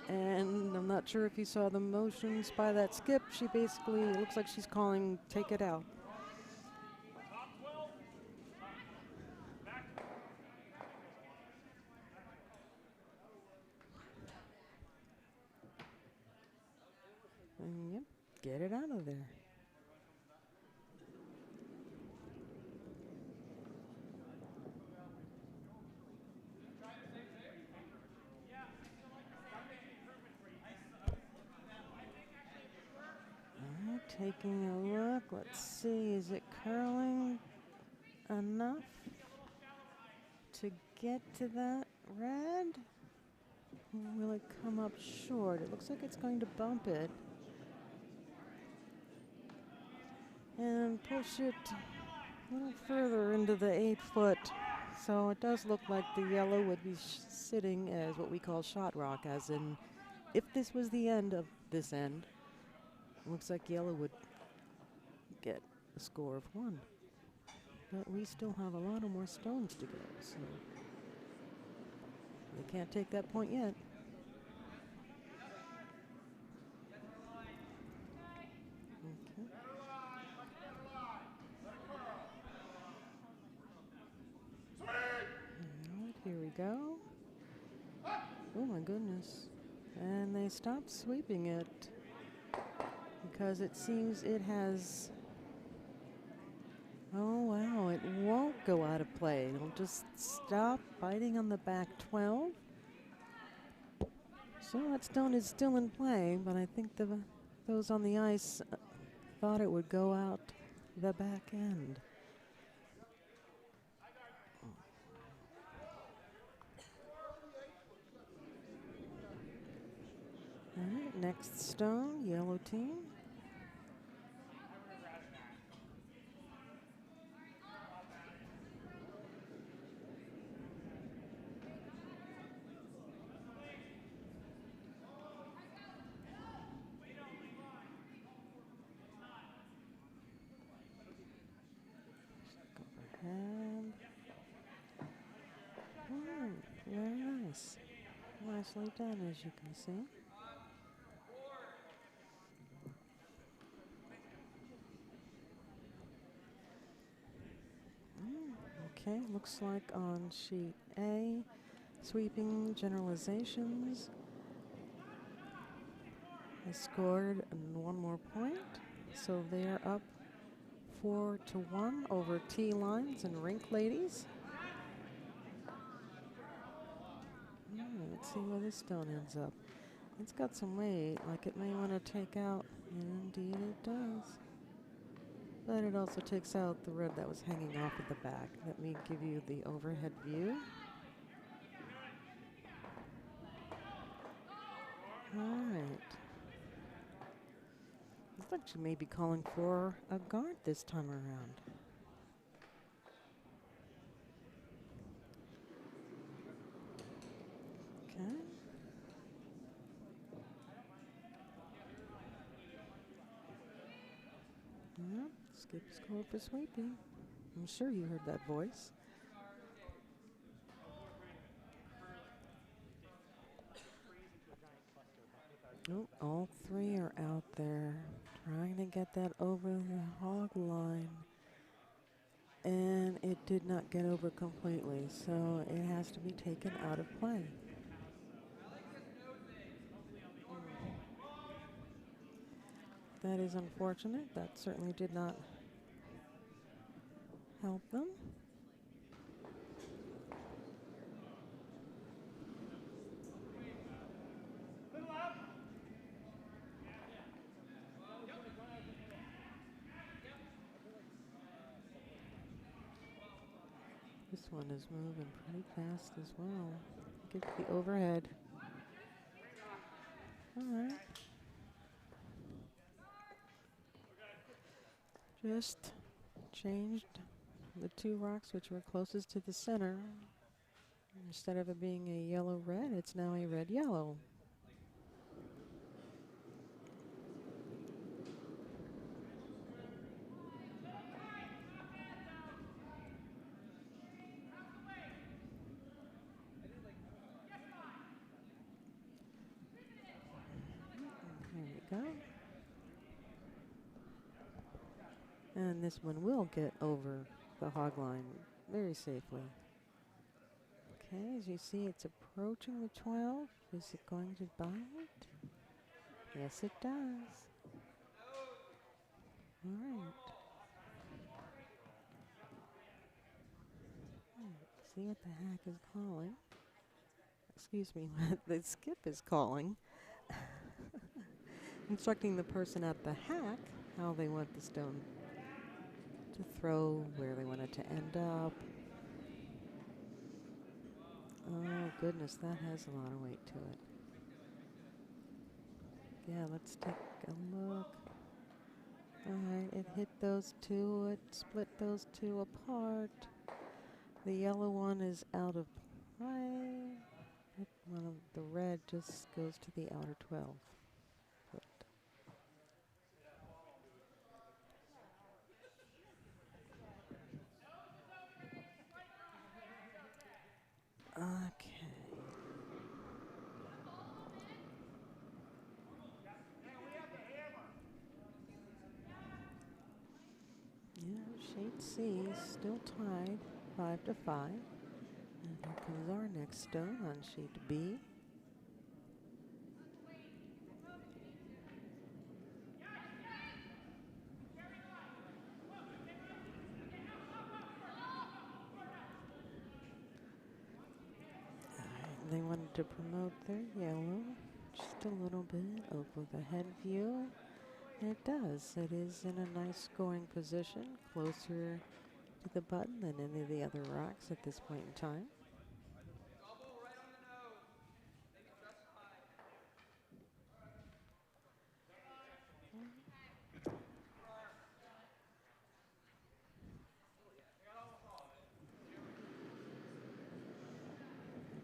And I'm not sure if you saw the motions by that skip. She basically, it looks like she's calling, take it out. And yep, get it out of there. Taking a look, let's see, is it curling enough to get to that red? Will it come up short? It looks like it's going to bump it. And push it a little further into the 8-foot. So it does look like the yellow would be sitting as what we call shot rock, as in if this was the end of this end, looks like yellow would get a score of 1. But we still have a lot of more stones to go, so they can't take that point yet. Okay. All right, here we go. Oh my goodness. And they stopped sweeping it because it seems it has. Oh wow, it won't go out of play. It'll just stop biting on the back 12. So that stone is still in play, but I think those on the ice thought it would go out the back end. All right, next stone, yellow team. And very nice. Nicely done, as you can see. Okay, looks like on sheet A, sweeping generalizations has scored one more point, so they're up 4-1 over T lines and rink ladies. Let's see where this stone ends up. It's got some weight, like it may want to take out, and indeed it does. But it also takes out the red that was hanging off at the back. Let me give you the overhead view. All right. Looks like she may be calling for a guard this time around. Okay. Yep, skip score for sweeping. I'm sure you heard that voice. Oh, all three are out there trying to get that over the hog line. And it did not get over completely, so it has to be taken out of play. That is unfortunate. That certainly did not help them. This one is moving pretty fast as well. Get the overhead. All right. Just changed the two rocks which were closest to the center. Instead of it being a yellow-red, it's now a red-yellow. There we go. And this one will get over the hog line very safely. Okay, as you see, it's approaching the 12. Is it going to bite? Yes, it does. All right. See what the hack is calling. Excuse me, what the skip is calling. Instructing the person at the hack how they want the stone to throw, where they want it to end up. Oh goodness, that has a lot of weight to it. Yeah, let's take a look. All right, it hit those two, it split those two apart. The yellow one is out of play. One of the red just goes to the outer 12 foot. C still tied 5-5. And here comes our next stone on sheet B. They wanted to promote their yellow just a little bit over the head view. And it does. It is in a nice scoring position, closer to the button than any of the other rocks at this point in time. Elbow right on the nose. Make it just high.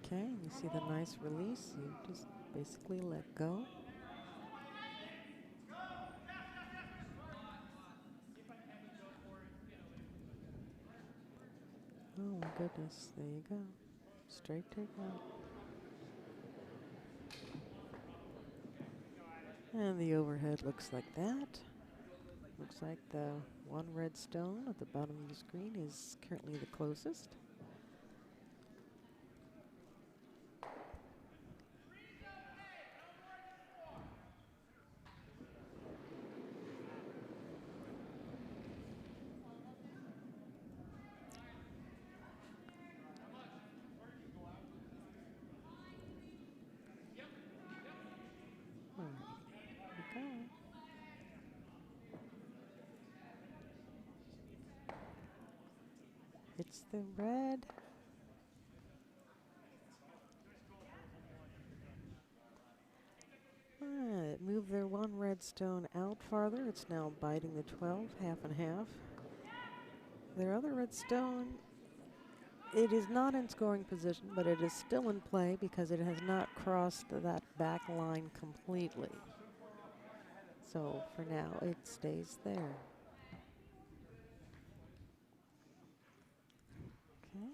Okay, you see the nice release. You just basically let go. Oh my goodness, there you go. Straight takeout. And the overhead looks like that. Looks like the one red stone at the bottom of the screen is currently the closest. All right, here we go. It's the red. It moved their one red stone out farther. It's now biting the 12, half and half. Their other red stone, it is not in scoring position, but it is still in play because it has not crossed that back line completely. So for now, it stays there. Okay.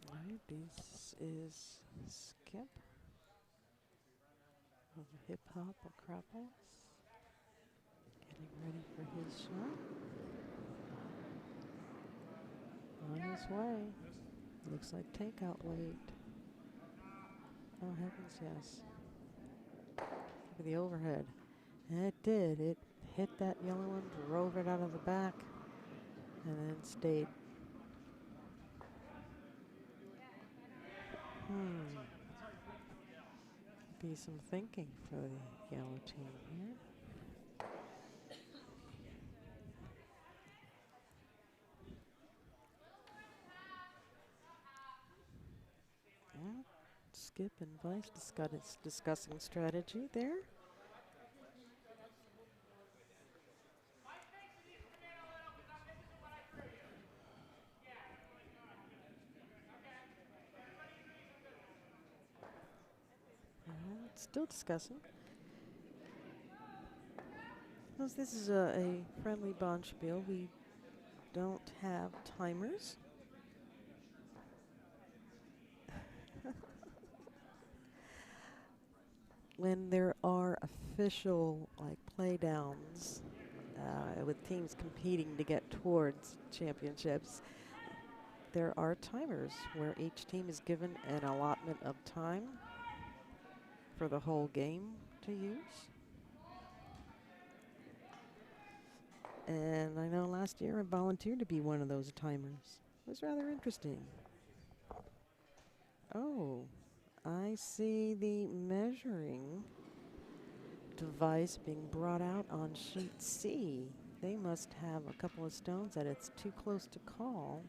All right, this is Skip of Hip Hop Acropolis. Getting ready for his shot. On his way. Looks like takeout weight. Oh heavens, yes. Look at the overhead. And it did. It hit that yellow one, drove it out of the back, and then stayed. Be some thinking for the yellow team here. Yeah. Skip and Vice discussing strategy there. Still discussing. Because this is a friendly Bonspiel, we don't have timers. When there are official play downs with teams competing to get towards championships, there are timers where each team is given an allotment of time for the whole game to use. And I know last year I volunteered to be one of those timers. It was rather interesting. Oh, I see the measuring device being brought out on sheet C. They must have a couple of stones that it's too close to call.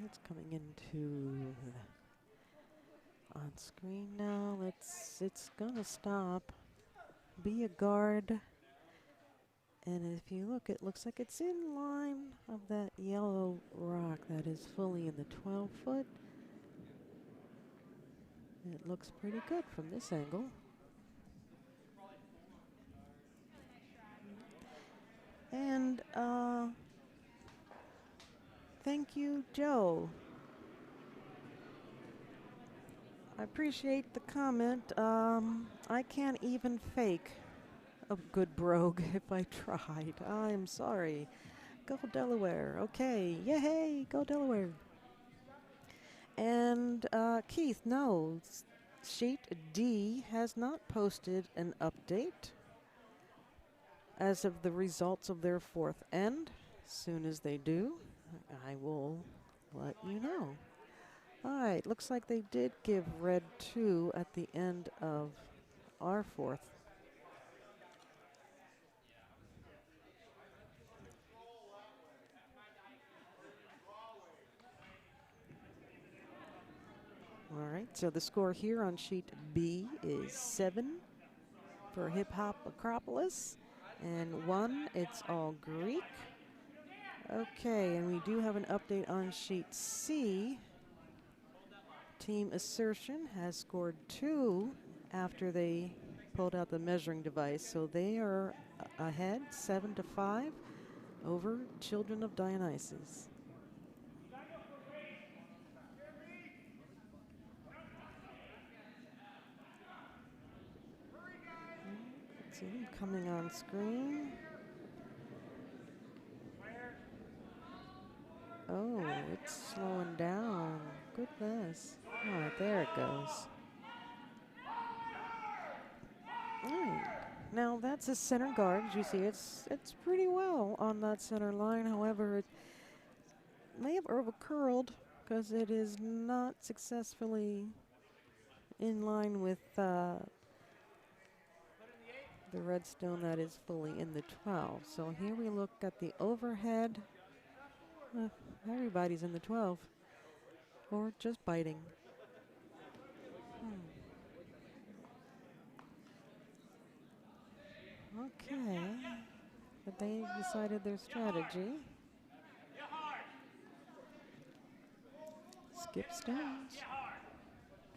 It's coming into on screen now. It's gonna stop. be a guard. And if you look, it looks like it's in line of that yellow rock that is fully in the 12-foot. It looks pretty good from this angle. And thank you, Joe. I appreciate the comment. I can't even fake a good brogue if I tried. I'm sorry. Go Delaware. Okay. Yay, go Delaware. And Keith, no, sheet D has not posted an update as of the results of their fourth end. As soon as they do, I will let you know. All right, looks like they did give red 2 at the end of our fourth. All right, so the score here on sheet B is 7 for Hip Hop Acropolis, and 1, It's All Greek. Okay, and we do have an update on sheet C. Team Assertion has scored 2 after they pulled out the measuring device, so they are ahead 7-5 over Children of Dionysus. Let's see them coming on screen. Oh, it's slowing down. Goodness. All right, there it goes. All right. Now that's a center guard. As you see, it's pretty well on that center line. However, it may have overcurled because it is not successfully in line with the redstone that is fully in the 12. So here we look at the overhead. Everybody's in the 12 or just biting. Okay, but they decided their strategy. Skip stones.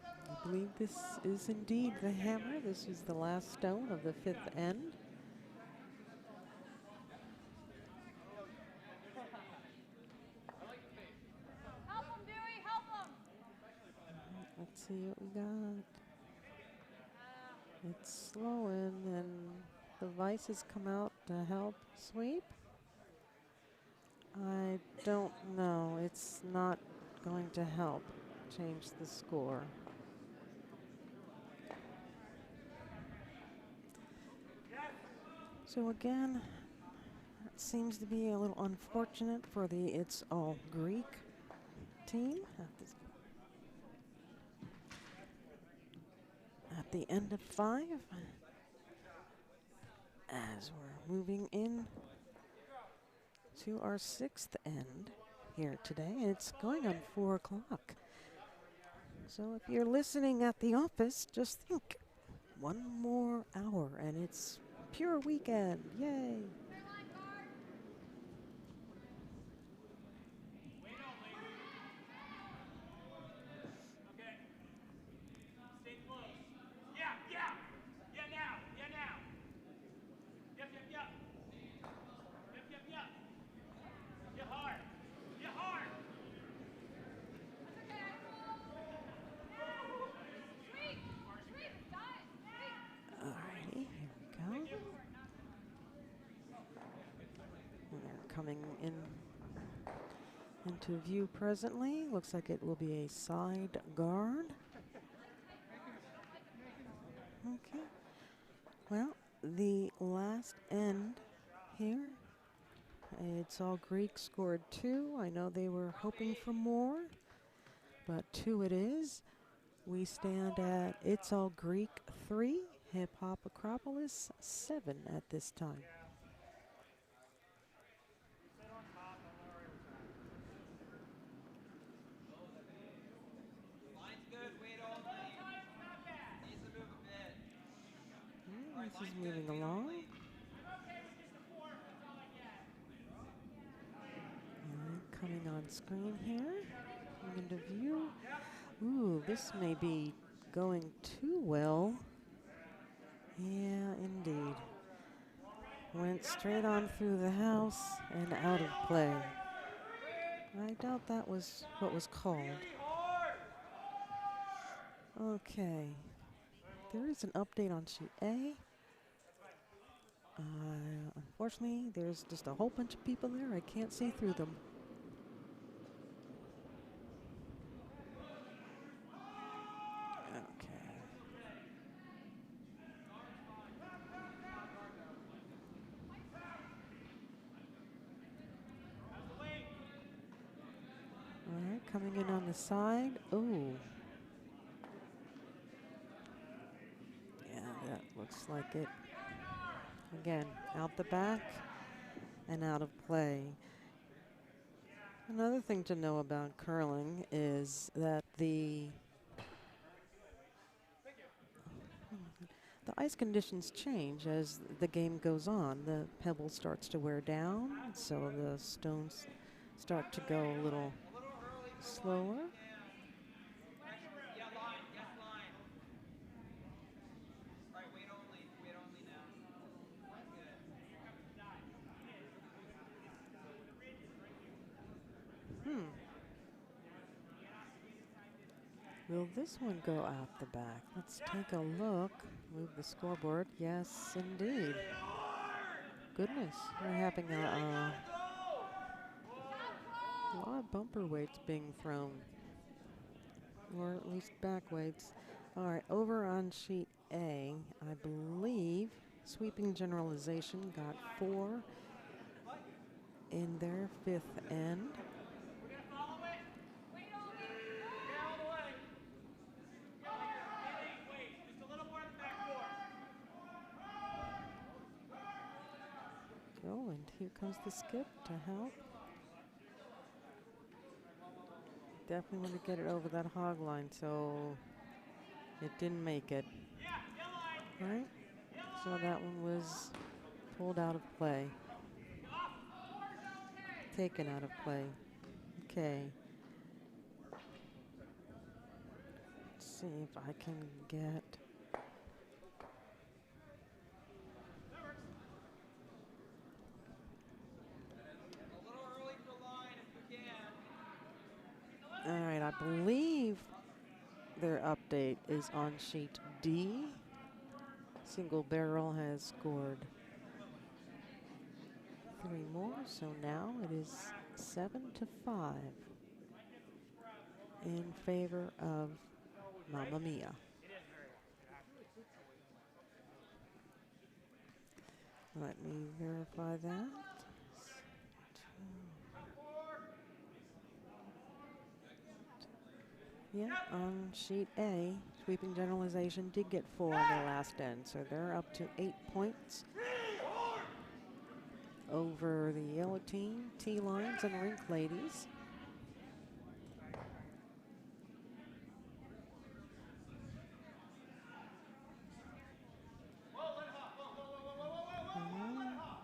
I believe this is indeed the hammer. This is the last stone of the 5th end. Help him, Dewey, help him! Let's see what we got. It's slowing, and the vices come out to help sweep. I don't know. It's not going to help change the score. So again, it seems to be a little unfortunate for the It's All Greek team at the end of 5, as we're moving in to our 6th end here today. It's going on 4 o'clock. So if you're listening at the office, just think 1 more hour and it's pure weekend. Yay. Coming in into view presently. Looks like it will be a side guard. Okay. Well, the last end here. It's All Greek scored 2. I know they were hoping for more, but 2 it is. We stand at It's All Greek 3, Hip Hop Acropolis 7 at this time. This is moving along. Coming on screen here. Coming into view. Ooh, this may be going too well. Yeah, indeed. Went straight on through the house and out of play. I doubt that was what was called. Okay. There is an update on sheet A. Unfortunately, there's just a whole bunch of people there. I can't see through them. Okay. All right, coming in on the side. Ooh. Yeah, that looks like it. Again, out the back and out of play. Another thing to know about curling is that the ice conditions change as the game goes on. The pebble starts to wear down, so the stones start to go a little slower. Yeah, line. Yes, line. All right, wait only. Wait only now. Good. Will this one go out the back? Let's take a look. Move the scoreboard. Yes, indeed. Goodness, we're having a lot of bumper weights being thrown, or at least back weights. All right, over on sheet A, I believe sweeping generalization got 4 in their 5th end. We're gonna follow it. Wait only. Yeah, all the way. Wait, just a little more in the back four. Oh, and here comes the skip to help. Definitely want to get it over that hog line, so it didn't make it. All right, so that one was pulled out of play. Taken out of play. Okay. Let's see if I can get. A little early for line if you can. All right, I believe their update is on sheet D. Single barrel has scored 3 more, so now it is 7-5 in favor of Mamma Mia. Let me verify that. Yeah, on sheet A, sweeping generalization did get 4 on their last end, so they're up to 8 points over the yellow team, T-Lines and Rink Ladies.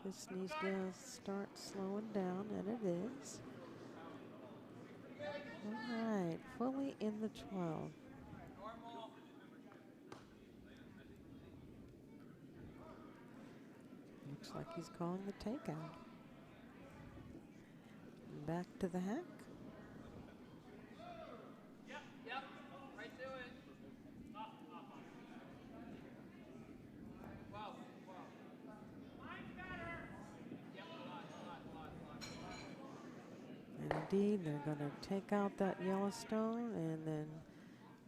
This needs to start slowing down, and it is. All right, fully in the 12. Looks like he's calling the takeout. Back to the hack. Yep. Right to it. Wow. Mine's better. Yep, And indeed, they're going to take out that Yellowstone and then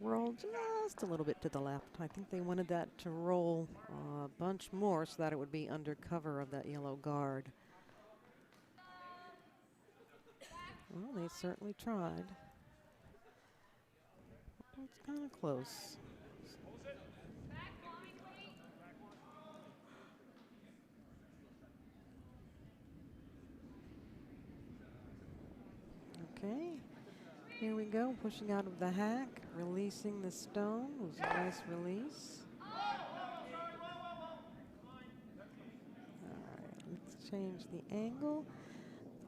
roll just a little bit to the left. I think they wanted that to roll a bunch more so that it would be under cover of that yellow guard. Well, they certainly tried. It's kind of close. Okay, here we go, pushing out of the hack, releasing the stone. It was a nice release. change the angle.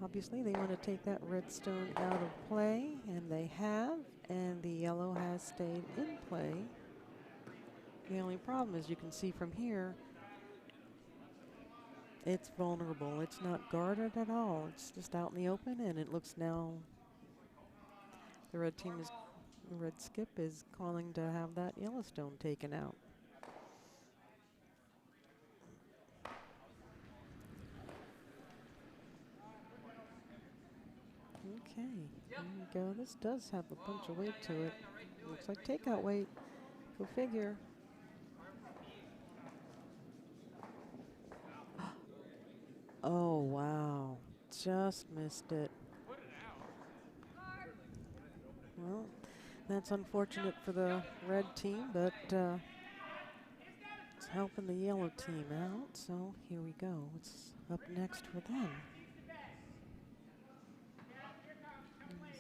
Obviously, they want to take that red stone out of play, and they have, and the yellow has stayed in play. The only problem is you can see from here, it's vulnerable. It's not guarded at all. It's just out in the open, and it looks now the red skip is calling to have that yellow stone taken out. Okay, there we go. This does have a bunch of weight to it. Looks like takeout weight. Go figure. Oh, wow. Just missed it. Well, that's unfortunate for the red team, but it's helping the yellow team out. So here we go. What's up next for them?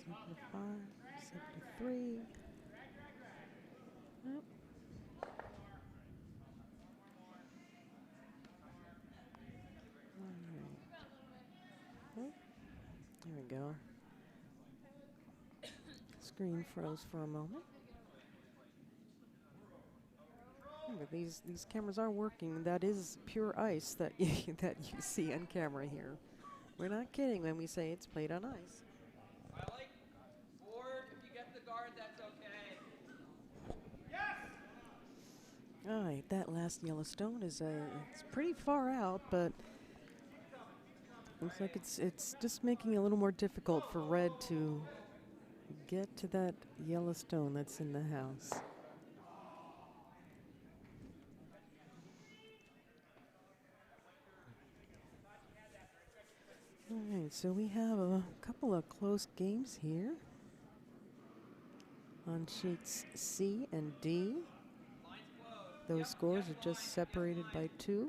75, 73. Yep. All right. There we go. Screen froze for a moment. But these cameras are working. That is pure ice that that you see on camera here. We're not kidding when we say it's played on ice. Wiley, forward. If you get the guard, that's okay. Yes! All right, that last yellow stone is it's pretty far out, but looks like it's just making it a little more difficult for red to get to that yellow stone that's in the house. All right, so we have a couple of close games here on sheets C and D. Those scores are just separated by 2.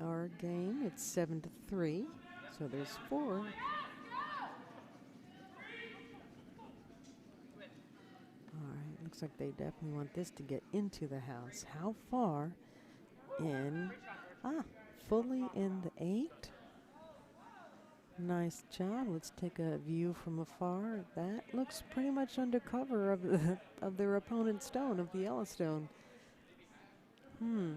Our game, it's 7-3, so there's 4. All right, looks like they definitely want this to get into the house. How far in? Fully in the 8. Nice job. Let's take a view from afar. That looks pretty much under cover of of their opponent's stone, of the yellow stone. All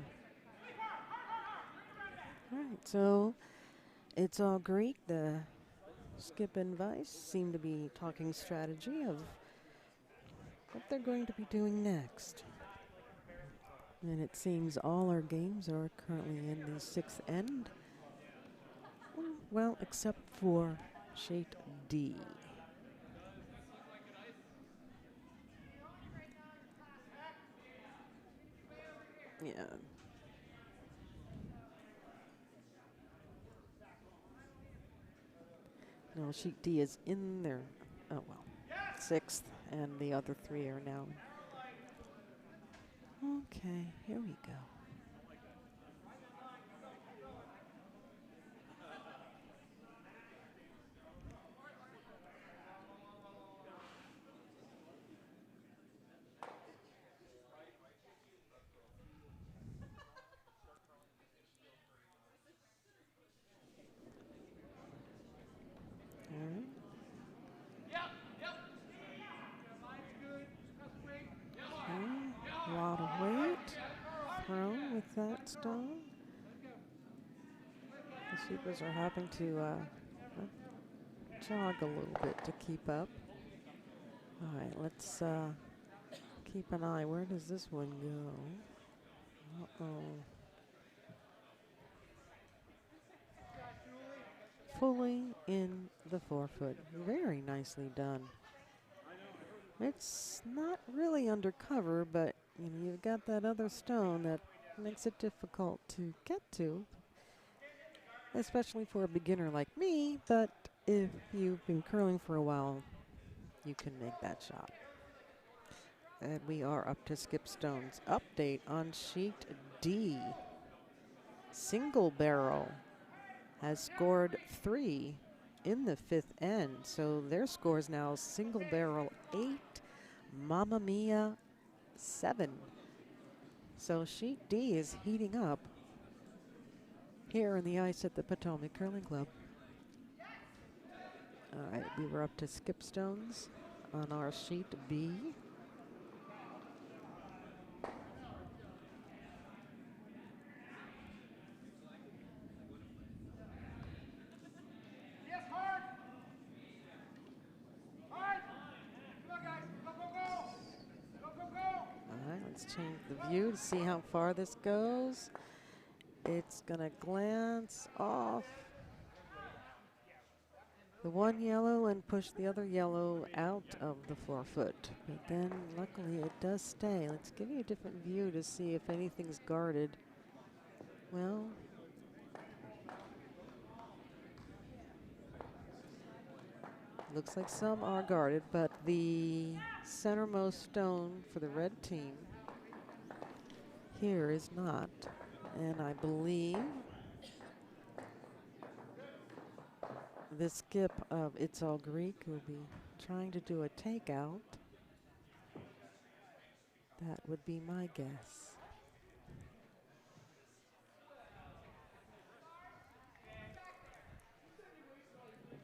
right, so it's all great. The Skip and Vice seem to be talking strategy of what they're going to be doing next. And it seems all our games are currently in the 6th end. Well, except for sheet D. Yeah. No, sheet D is in there. Oh, well. 6th, and the other 3 are now. Okay, here we go. All right. Okay. A lot of weight thrown with that stone. The sweepers are having to jog a little bit to keep up. All right, let's keep an eye. Where does this one go? Uh-oh. Fully in the 4-foot. Very nicely done. It's not really undercover, but you know, you've got that other stone that makes it difficult to get to, especially for a beginner like me. But if you've been curling for a while, you can make that shot. And we are up to Skip Stone's update on sheet D. Single barrel has scored 3 in the 5th end. So their score is now single barrel 8, Mamma Mia 7. So sheet D is heating up. here in the ice at the Potomac Curling Club. All right, we were up to skip stones on our sheet B. Yes, hard. Hard. Come on, guys. Go, go, go. Go, go, go. All right, let's change the view to see how far this goes. It's gonna glance off the one yellow and push the other yellow out of the 4 foot. But then luckily it does stay. Let's give you a different view to see if anything's guarded. Well, looks like some are guarded, but the centermost stone for the red team here is not. And I believe the skip of It's All Greek will be trying to do a takeout. That would be my guess.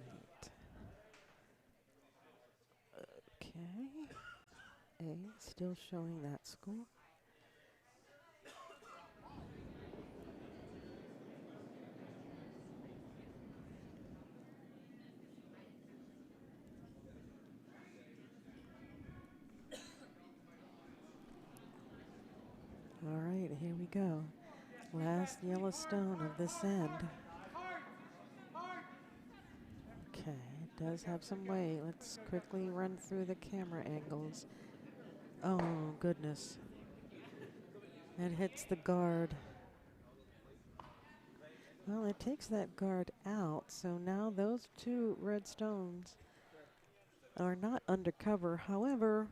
Right. Okay. A still showing that score. All right, here we go. Last yellow stone of this end. Okay, it does have some weight. Let's quickly run through the camera angles. Oh, goodness. It hits the guard. Well, it takes that guard out, so now those 2 red stones are not undercover. However,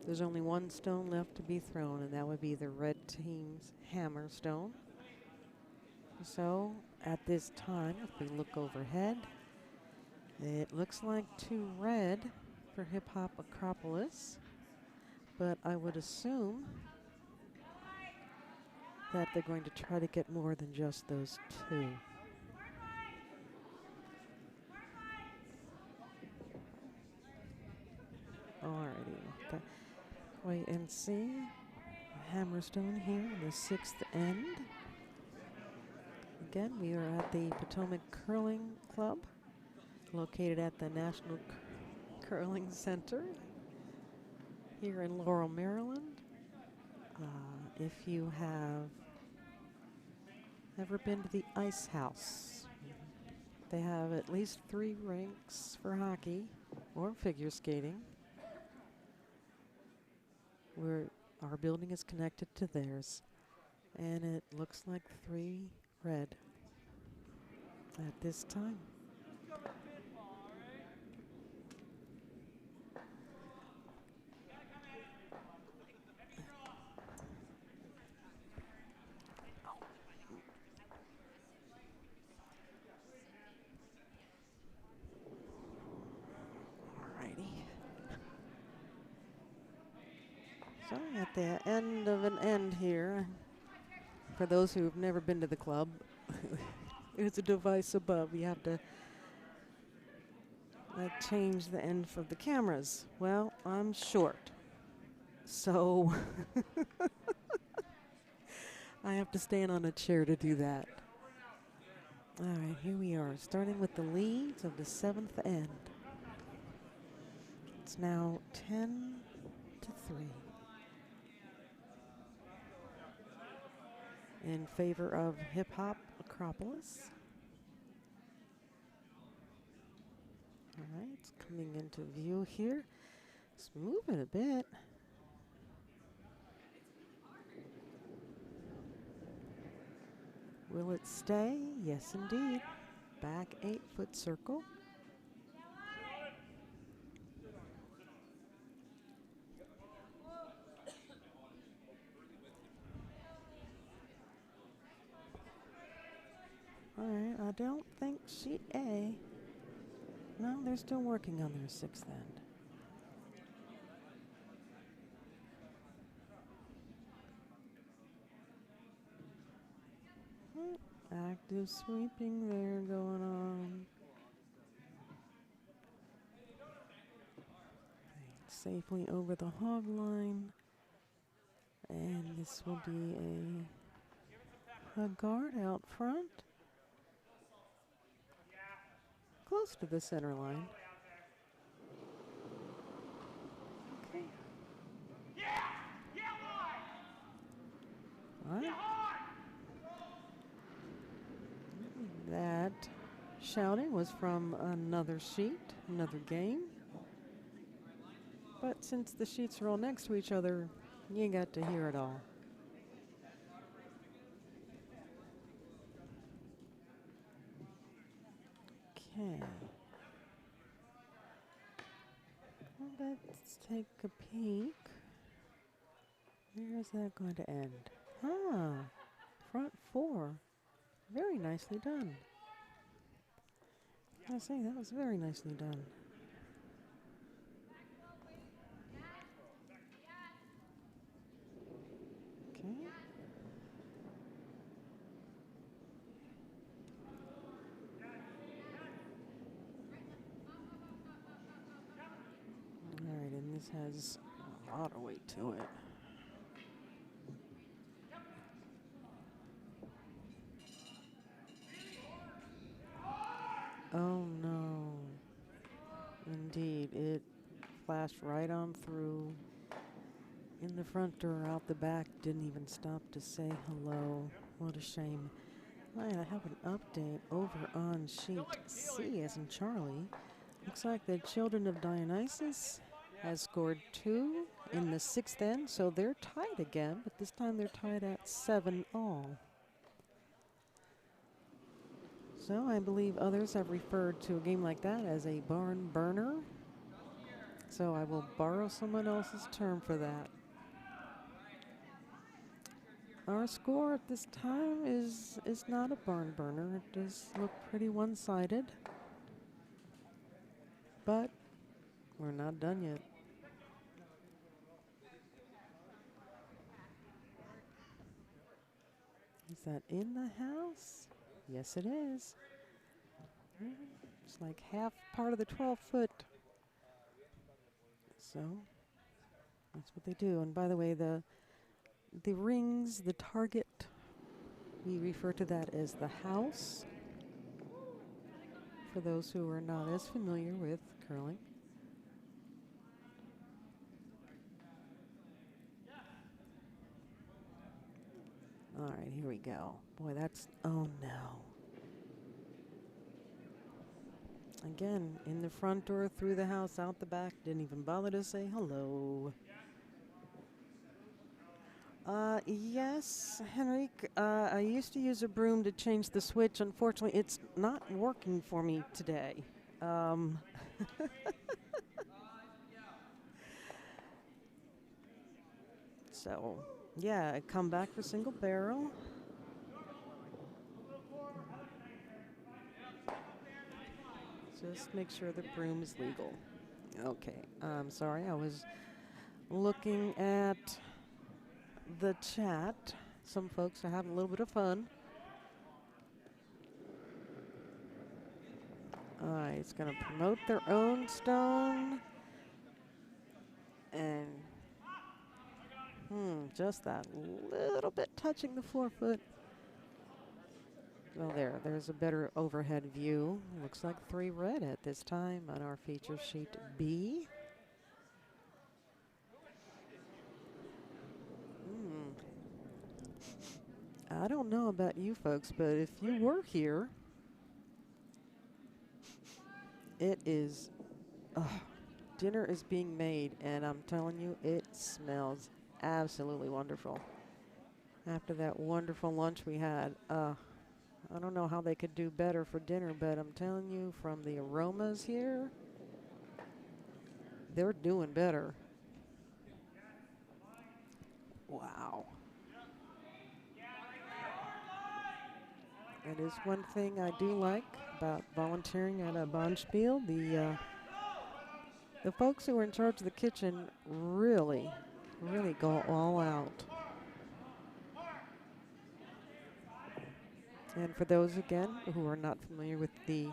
there's only 1 stone left to be thrown, and that would be the red team's hammer stone. So at this time, if we look overhead, it looks like 2 red for Hip Hop Acropolis, but I would assume that they're going to try to get more than just those 2. Alrighty, wait and see. Hammerstone here in the 6th end. Again, we are at the Potomac Curling Club, located at the National Curling Center here in Laurel, Maryland. If you have ever been to the Ice House, they have at least 3 rinks for hockey or figure skating. Our building is connected to theirs, and it looks like 3 red at this time. So at the end of an end here, for those who have never been to the club, there's a device above. You have to change the end of the cameras. Well, I'm short, so I have to stand on a chair to do that. All right, here we are, starting with the leads of the 7th end. It's now 10-3. In favor of Hip Hop Acropolis. All right, it's coming into view here. It's moving a bit. Will it stay? Yes, indeed. Back 8-foot circle. All right, I don't think sheet A. No, they're still working on their 6th end. Active sweeping there going on. Safely over the hog line. And this will be a guard out front. Close to the center line. Okay. All right. That shouting was from another sheet, another game. But since the sheets are all next to each other, you got to hear it all. Okay. Well, let's take a peek. Where is that going to end? Ah, front four. Very nicely done. I say that was very nicely done. Okay. All right, and this has a lot of weight to it. Oh no. Indeed, it flashed right on through. In the front door, out the back, didn't even stop to say hello. What a shame. All right, I have an update over on sheet C as in Charlie. Looks like the Children of Dionysus has scored 2 in the 6th end, so they're tied again, but this time they're tied at 7 all. So I believe others have referred to a game like that as a barn burner. So I will borrow someone else's term for that. Our score at this time is not a barn burner. It does look pretty one-sided. But we're not done yet. Is that in the house? Yes, it is. It's like half part of the 12-foot. So that's what they do. And by the way, the rings, the target, we refer to that as the house. For those who are not as familiar with curling. All right, here we go. Boy, that's, oh no. Again, in the front door, through the house, out the back. Didn't even bother to say hello. Yes, Henrik. I used to use a broom to change the switch. Unfortunately, it's not working for me today. So, yeah, I come back for single barrel. Just make sure the broom is legal. Okay, I'm sorry. I was looking at the chat. Some folks are having a little bit of fun. All right, it's going to promote their own stone. And just that little bit touching the forefoot. Well, there's a better overhead view. Looks like 3 red at this time on our feature sheet B. I don't know about you folks, but if you were here, it is, dinner is being made, and I'm telling you, it smells absolutely wonderful. After that wonderful lunch we had, I don't know how they could do better for dinner, but I'm telling you, from the aromas here, they're doing better. Wow. That is one thing I do like about volunteering at a Bonspiel. The folks who are in charge of the kitchen really go all out. And for those, again, who are not familiar with the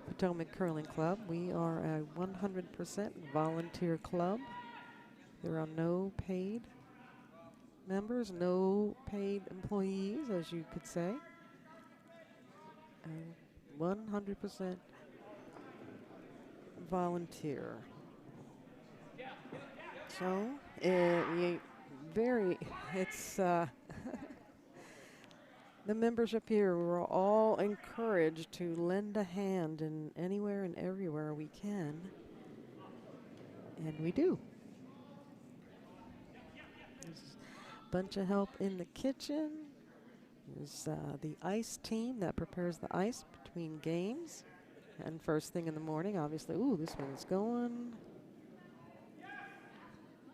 Potomac Curling Club, we are a 100% volunteer club. There are no paid members, no paid employees, as you could say. 100% volunteer. So, it's the membership here, we're all encouraged to lend a hand in anywhere and everywhere we can. And we do. There's a bunch of help in the kitchen. There's the ice team that prepares the ice between games. And first thing in the morning, obviously, ooh, this one's going.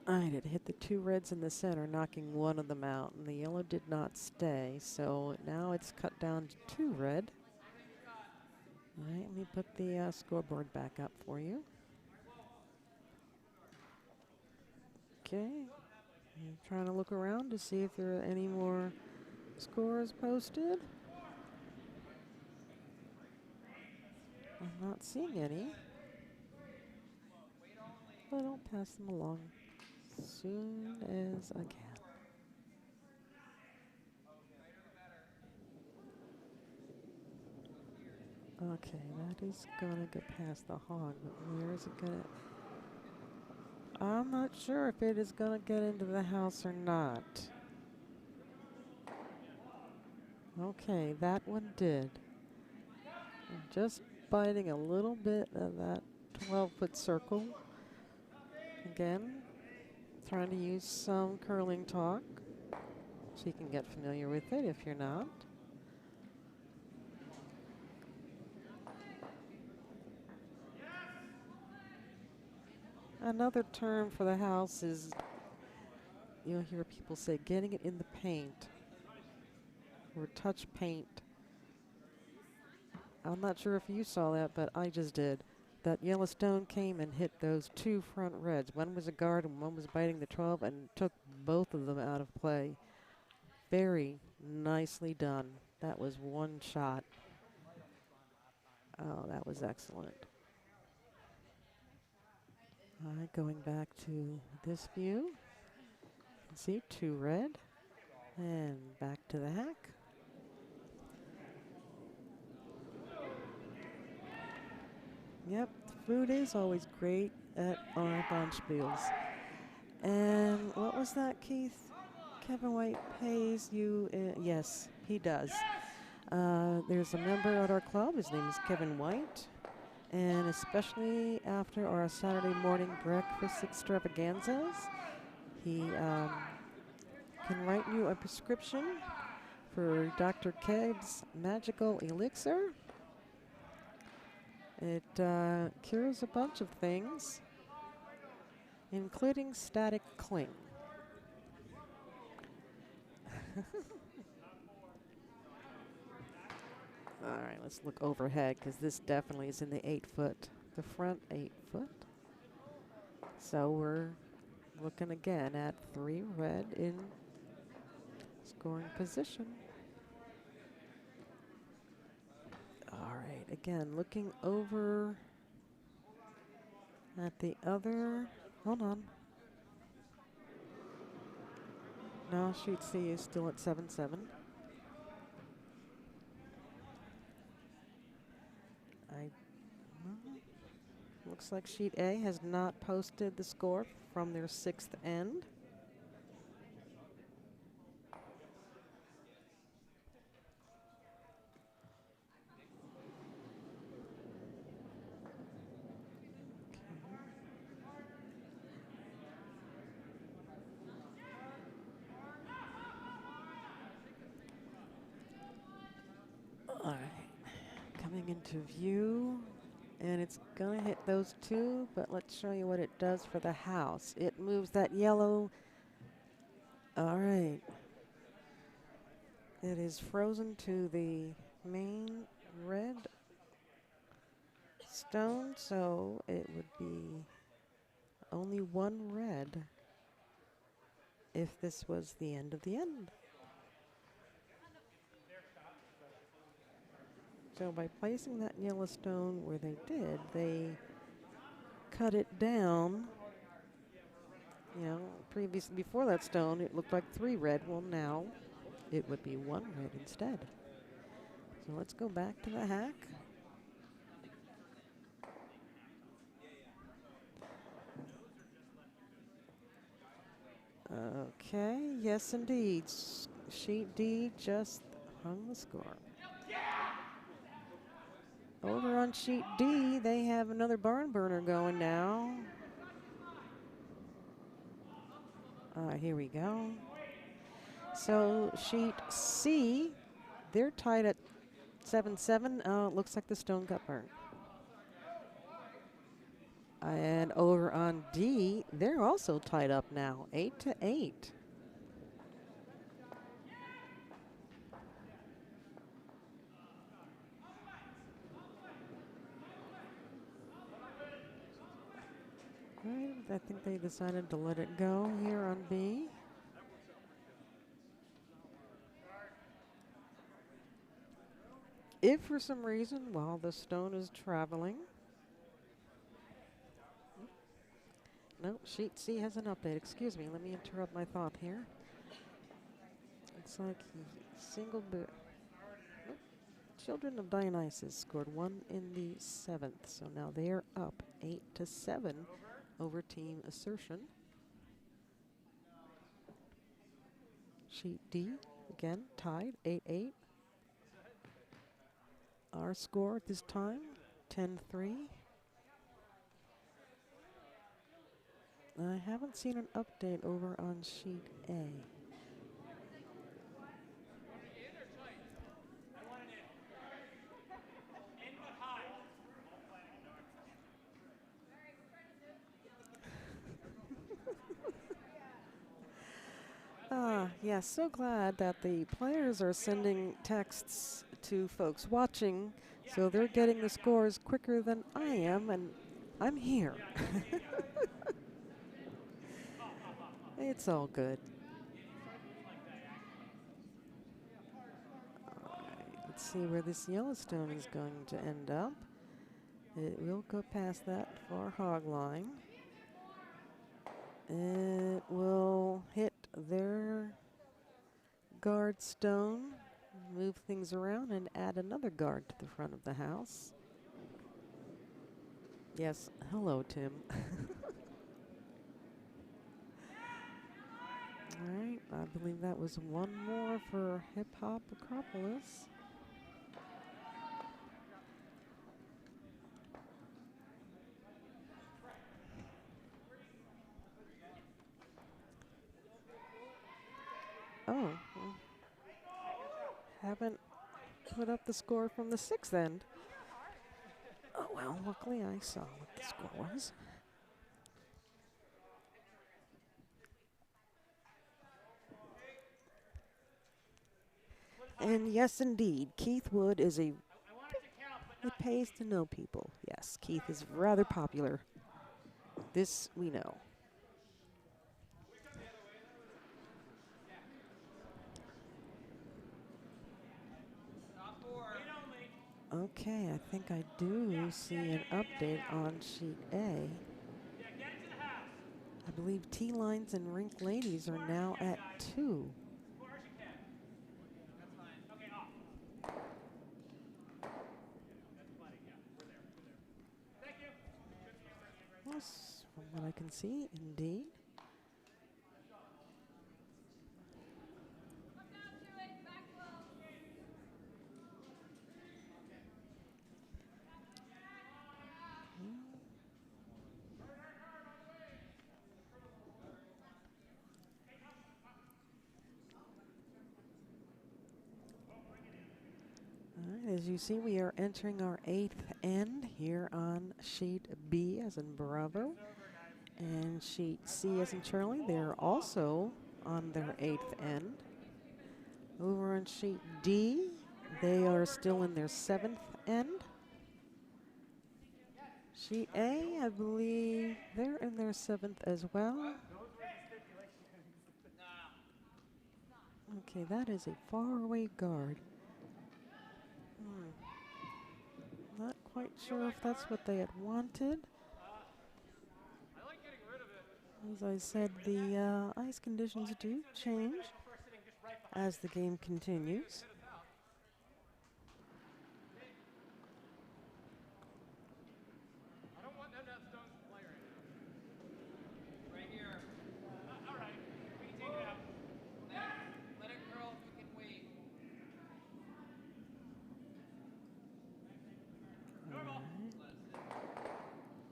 It hit the two reds in the center, knocking one of them out, and the yellow did not stay. So now it's cut down to 2 red. All right, let me put the scoreboard back up for you. Okay, I'm trying to look around to see if there are any more scores posted. I'm not seeing any, but I'll pass them along as soon as I can. Okay, that is gonna go past the hog, but where is it gonna? I'm not sure if it is gonna get into the house or not. Okay, that one did. Just biting a little bit of that 12-foot circle. Again, trying to use some curling talk so you can get familiar with it if you're not. Another term for the house is, you'll hear people say, getting it in the paint or touch paint. I'm not sure if you saw that, but I just did. That Yellowstone came and hit those 2 front reds. One was a guard and one was biting the 12 and took both of them out of play. Very nicely done. That was one shot. Oh, that was excellent. All right, going back to this view. You can see 2 red. And back to the hack. Yep, food is always great at our Bonspiels. And what was that, Keith? Kevin White pays you? Yes, he does. There's a member at our club. His name is Kevin White. And especially after our Saturday morning breakfast extravaganzas, he can write you a prescription for Dr. Kegg's magical elixir. It cures a bunch of things, including static cling. All right, let's look overhead because this definitely is in the 8-foot, the front 8-foot. So we're looking again at 3 red in scoring position. All right, again, looking over at the other, hold on. No, sheet C is still at 7-7. Looks like sheet A has not posted the score from their 6th end. All right, coming into view, and it's gonna hit those 2, but let's show you what it does for the house. It moves that yellow. All right. It is frozen to the main red stone, so it would be only 1 red if this was the end of the end. So by placing that yellow stone where they did, they cut it down. You know, previously before that stone, it looked like 3 red. Well, now it would be 1 red instead. So let's go back to the hack. Okay, yes indeed. Sheet D just hung the score. Over on sheet D, they have another barn burner going now. Here we go. So sheet C, they're tied at 7-7. Looks like the stone got burned. And over on D, they're also tied up now, 8-8. Right, I think they decided to let it go here on B. If for some reason, while the stone is traveling. No, sheet C has an update. Excuse me, let me interrupt my thought here. Looks like he single boot. Nope. Children of Dionysus scored 1 in the 7th, so now they are up 8-7 over Team Assertion. Sheet D, again, tied, 8-8. Our score at this time, 10-3. I haven't seen an update over on sheet A. Yes, so glad that the players are sending texts to folks watching, so they're getting the scores quicker than I am, and I'm here. It's all good. All right, let's see where this Yellowstone is going to end up. It will go past that far hog line. It will hit their guard stone, move things around, and add another guard to the front of the house. Yes, hello, Tim. All right, I believe that was 1 more for Hip Hop Acropolis. Oh, well, haven't put up the score from the 6th end. Oh, well, luckily I saw what the score was. And yes, indeed, Keith Wood is it pays to know people. Yes, Keith is rather popular. This we know. Okay, I think I do see an update on sheet A. I believe T-Lines and Rink Ladies are now at 2. Yes, from what I can see, indeed. All right, as you see, we are entering our 8th end here on sheet B as in Bravo. And sheet C as in Charlie, they're also on their 8th end. Over on sheet D, they are still in their 7th end. Sheet A, I believe they're in their 7th as well. Okay, that is a faraway guard. quite sure if that's what they had wanted. I like getting rid of it. As I said, the ice conditions do change as the game continues. I don't want them to have stones to play right now. Right here. All right. We can take it out. Let it curl if we can wait. Normal.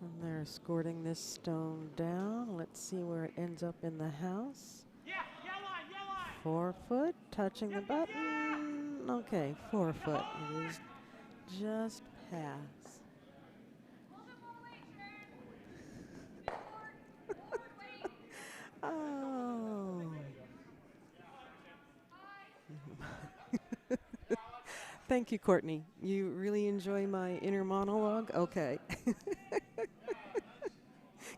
And they're escorting this stone down. Let's see where it ends up in the house. Yeah, yell line, yell line. 4 foot, touching the button. Okay, 4 foot. It is just pass. Oh. Thank you, Courtney. You really enjoy my inner monologue? Okay.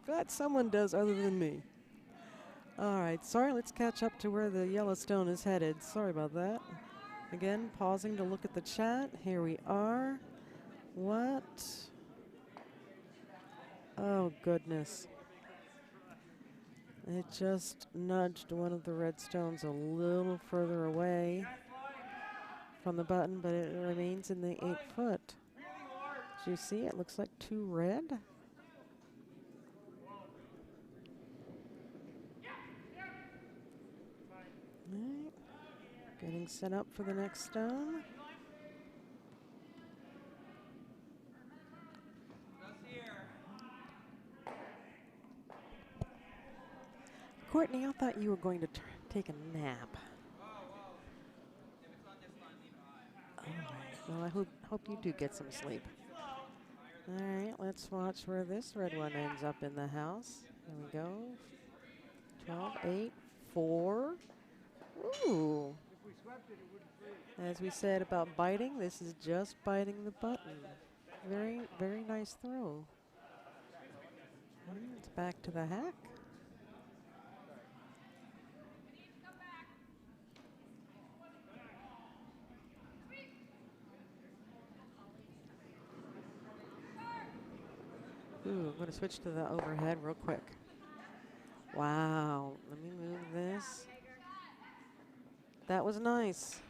Glad someone does other than me. All right, sorry, let's catch up to where the Yellowstone is headed. Sorry about that. Again, pausing to look at the chat. Here we are. What? Oh, goodness. It just nudged one of the red stones a little further away from the button, but it remains in the 8 foot. Do you see? It looks like 2 red. Right. Getting set up for the next stone. Courtney, I thought you were going to take a nap. All right. Well, I hope you do get some sleep. All right, let's watch where this red one ends up in the house. Here we go. 12, 8, 4. Ooh. As we said about biting, this is just biting the button. Very, very nice throw. It's back to the hack. Ooh, I'm going to switch to the overhead real quick. Wow, let me move this. That was nice.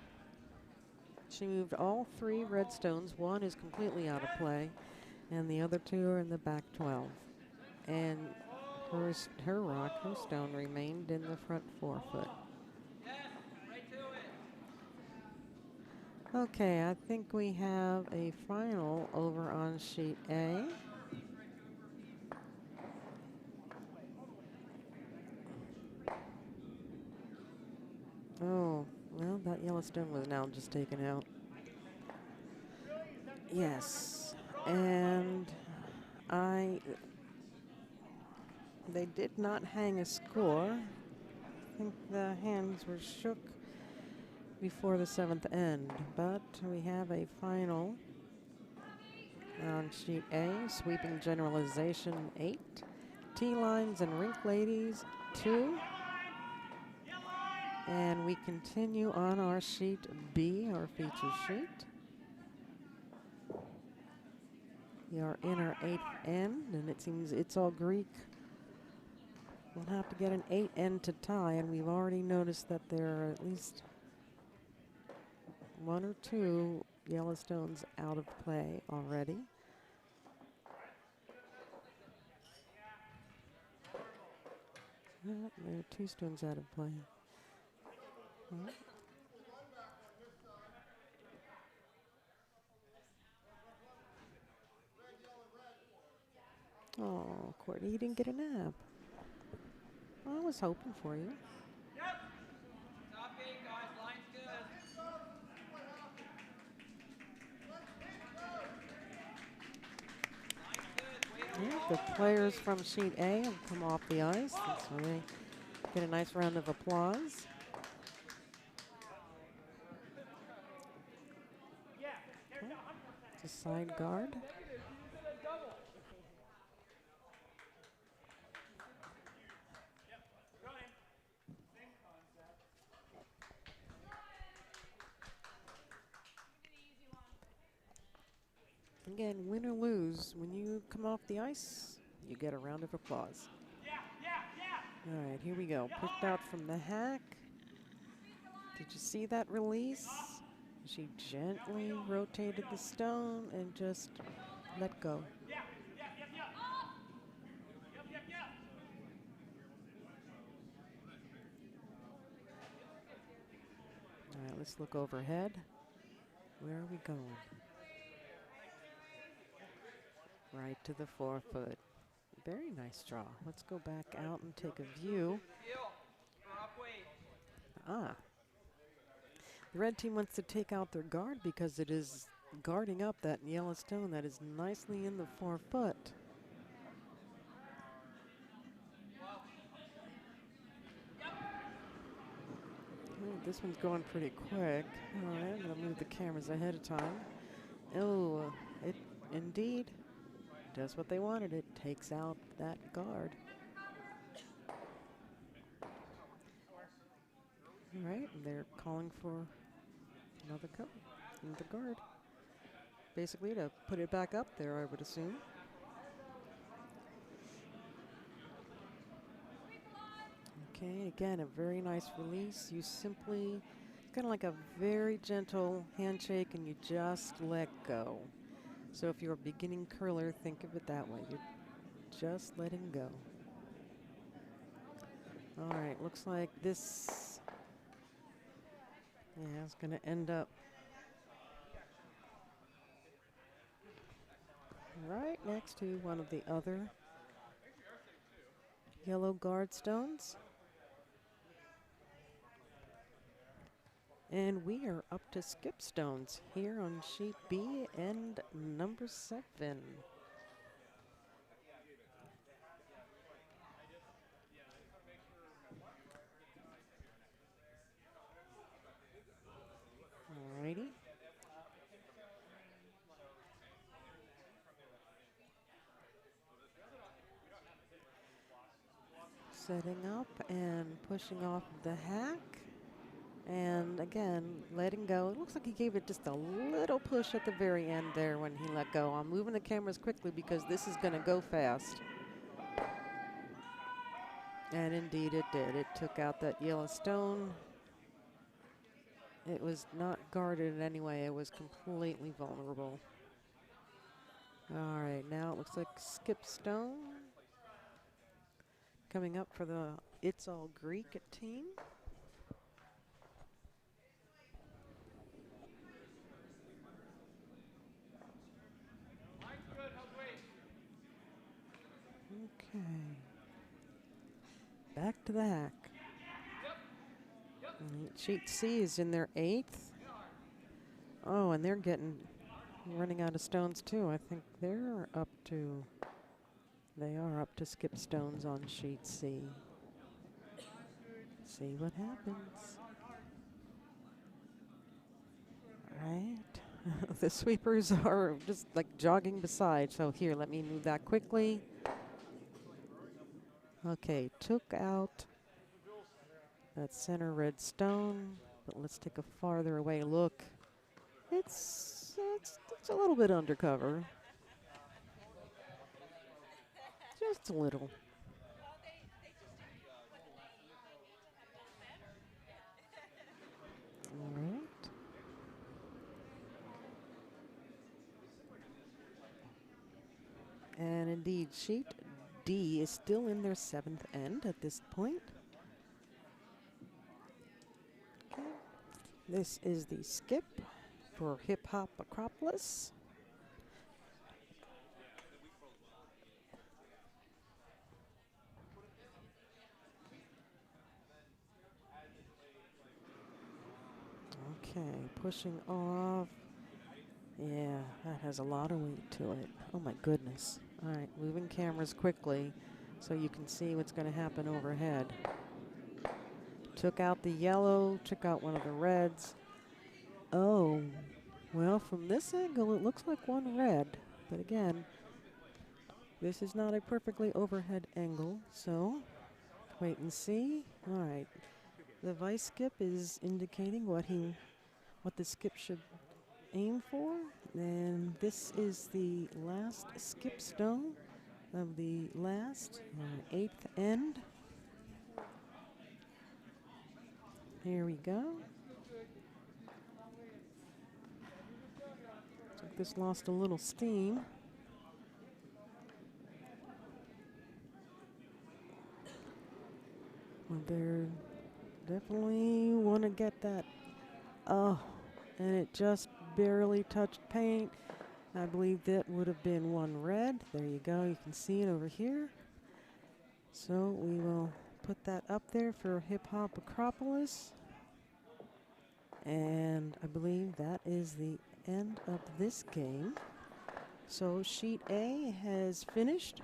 She moved all 3 red stones. 1 is completely out of play, and the other 2 are in the back 12. And her rock, her stone, remained in the front 4 foot. Okay, I think we have a final over on sheet A. Oh, well, that Yellowstone was now just taken out. Yes, and they did not hang a score. I think the hands were shook before the 7th end, but we have a final on sheet A, sweeping generalization 8, T-lines and rink ladies 2, and we continue on our sheet B, our feature sheet. We are in our 8th end, and it seems it's all Greek. We'll have to get an 8 end to tie, and we've already noticed that there are at least 1 or 2 Yellowstones out of play already. There are 2 stones out of play. Oh, Courtney, you didn't get a nap. I was hoping for you. Yep. Top 8, guys. Line's good. Yeah, the players from sheet A have come off the ice. So they get a nice round of applause. Okay. It's a side guard. Again, win or lose, when you come off the ice, you get a round of applause. All right, here we go. Pushed out from the hack. Did you see that release? She gently rotated the stone and just let go. All right, let's look overhead. Where are we going? Right to the forefoot. Very nice draw. Let's go back out and take a view. Ah. The red team wants to take out their guard because it is guarding up that yellow stone that is nicely in the forefoot. Oh, this one's going pretty quick. All right, I'm going to move the cameras ahead of time. Oh, it indeed does what they wanted. It takes out that guard. All right, they're calling for another guard. Basically to put it back up there, I would assume. Okay, again, a very nice release. You simply, kind of like a very gentle handshake and you just let go. So if you're a beginning curler, think of it that way. You're just letting go. All right, looks like this, yeah, is going to end up right next to one of the other yellow guard stones. And we are up to skip stones here on sheet B and number 7. Alrighty. Setting up and pushing off the hack. And again, letting go. It looks like he gave it just a little push at the very end there when he let go. I'm moving the cameras quickly because this is going to go fast. And indeed it did. It took out that yellow stone. It was not guarded in any way. It was completely vulnerable. All right, now it looks like skip stone. Coming up for the It's All Greek team. Okay. Back to the hack. Sheet C is in their 8th. Oh, and they're running out of stones too. I think they are up to skip stones on sheet C. See what happens. All right. The sweepers are just like jogging beside. So here, let me move that quickly. Okay, took out that center red stone, but let's take a farther away look. It's a little bit undercover. Just a little. All right. And indeed, sheet D is still in their 7th end at this point. Okay. This is the skip for Hip Hop Acropolis. Okay, pushing off. Yeah, that has a lot of weight to it. Oh my goodness. All right, moving cameras quickly so you can see what's going to happen overhead. Took out the yellow, took out one of the reds. Oh, well, from this angle, it looks like one red. But again, this is not a perfectly overhead angle, so wait and see. All right, the vice skip is indicating what the skip should aim for. And this is the last skip stone of the last 8th end. Here we go. Looks like this lost a little steam. Well, they're definitely want to get that. Oh, and it just barely touched paint. I believe that would have been one red. There you go. You can see it over here. So we will put that up there for Hip Hop Acropolis. And I believe that is the end of this game. So sheet A has finished.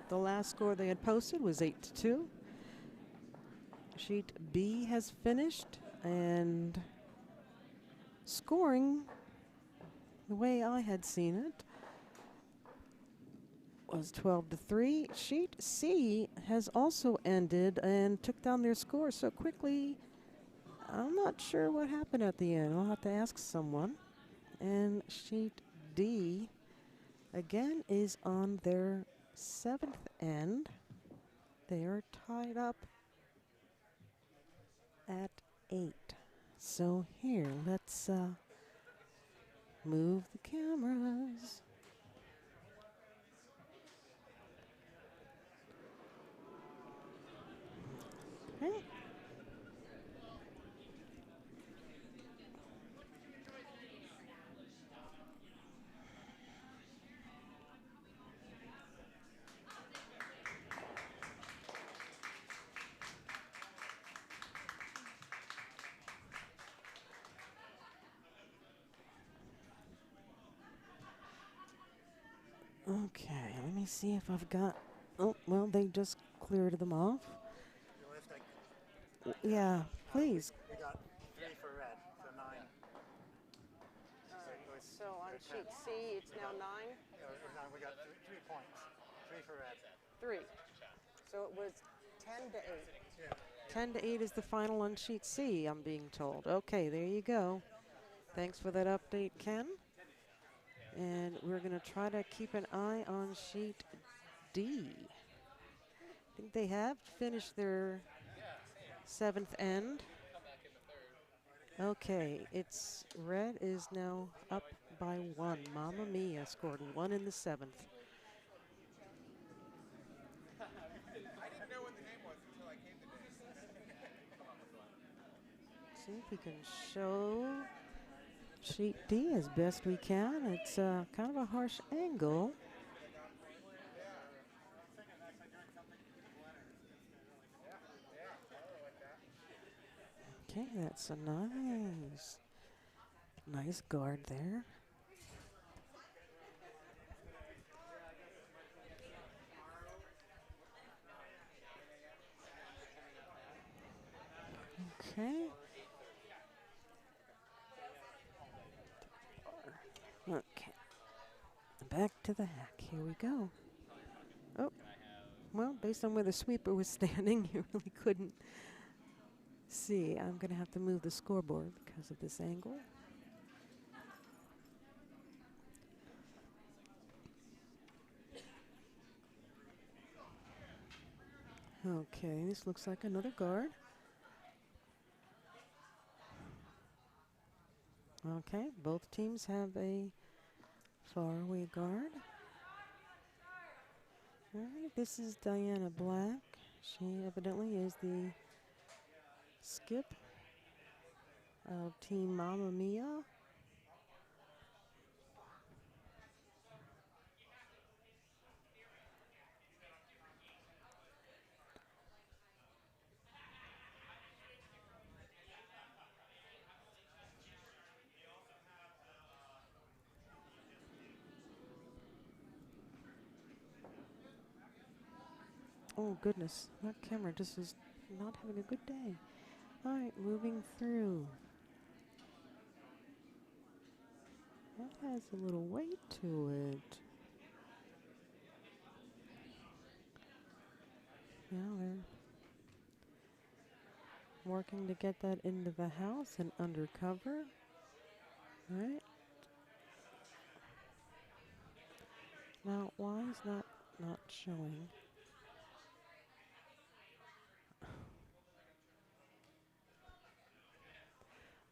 The last score they had posted was 8-2. Sheet B has finished, and scoring, the way I had seen it, was 12-3. Sheet C has also ended and took down their score so quickly. I'm not sure what happened at the end. I'll have to ask someone. And sheet D, again, is on their 7th end. They are tied up at 8. So here, let's move the cameras. Okay. Okay, let me see if I've got. Oh, well, they just cleared them off. Yeah, please. We got 3 for red, so 9. So on sheet C, it's now 9? We got 3 points. 3 for red. 3. So it was 10-8. Yeah. 10-8 is the final on sheet C, I'm being told. Okay, there you go. Thanks for that update, Ken. And we're going to try to keep an eye on sheet D. I think they have finished their 7th end. Okay, it's red is now up by 1. Mamma Mia scored 1 in the 7th. I didn't know what the name was until I came today. See if we can show sheet D as best we can. It's kind of a harsh angle. Okay, that's a nice guard there. Okay. Okay. Back to the hack. Here we go. Oh, well, based on where the sweeper was standing, you really couldn't see. I'm going to have to move the scoreboard because of this angle. Okay, this looks like another guard. Okay, both teams have a faraway guard. All right, this is Diana Black. She evidently is the skip of Team Mamma Mia. Oh goodness, that camera just is not having a good day. All right, moving through. That has a little weight to it. Now they're working to get that into the house and undercover. All right, Now, why is that not showing?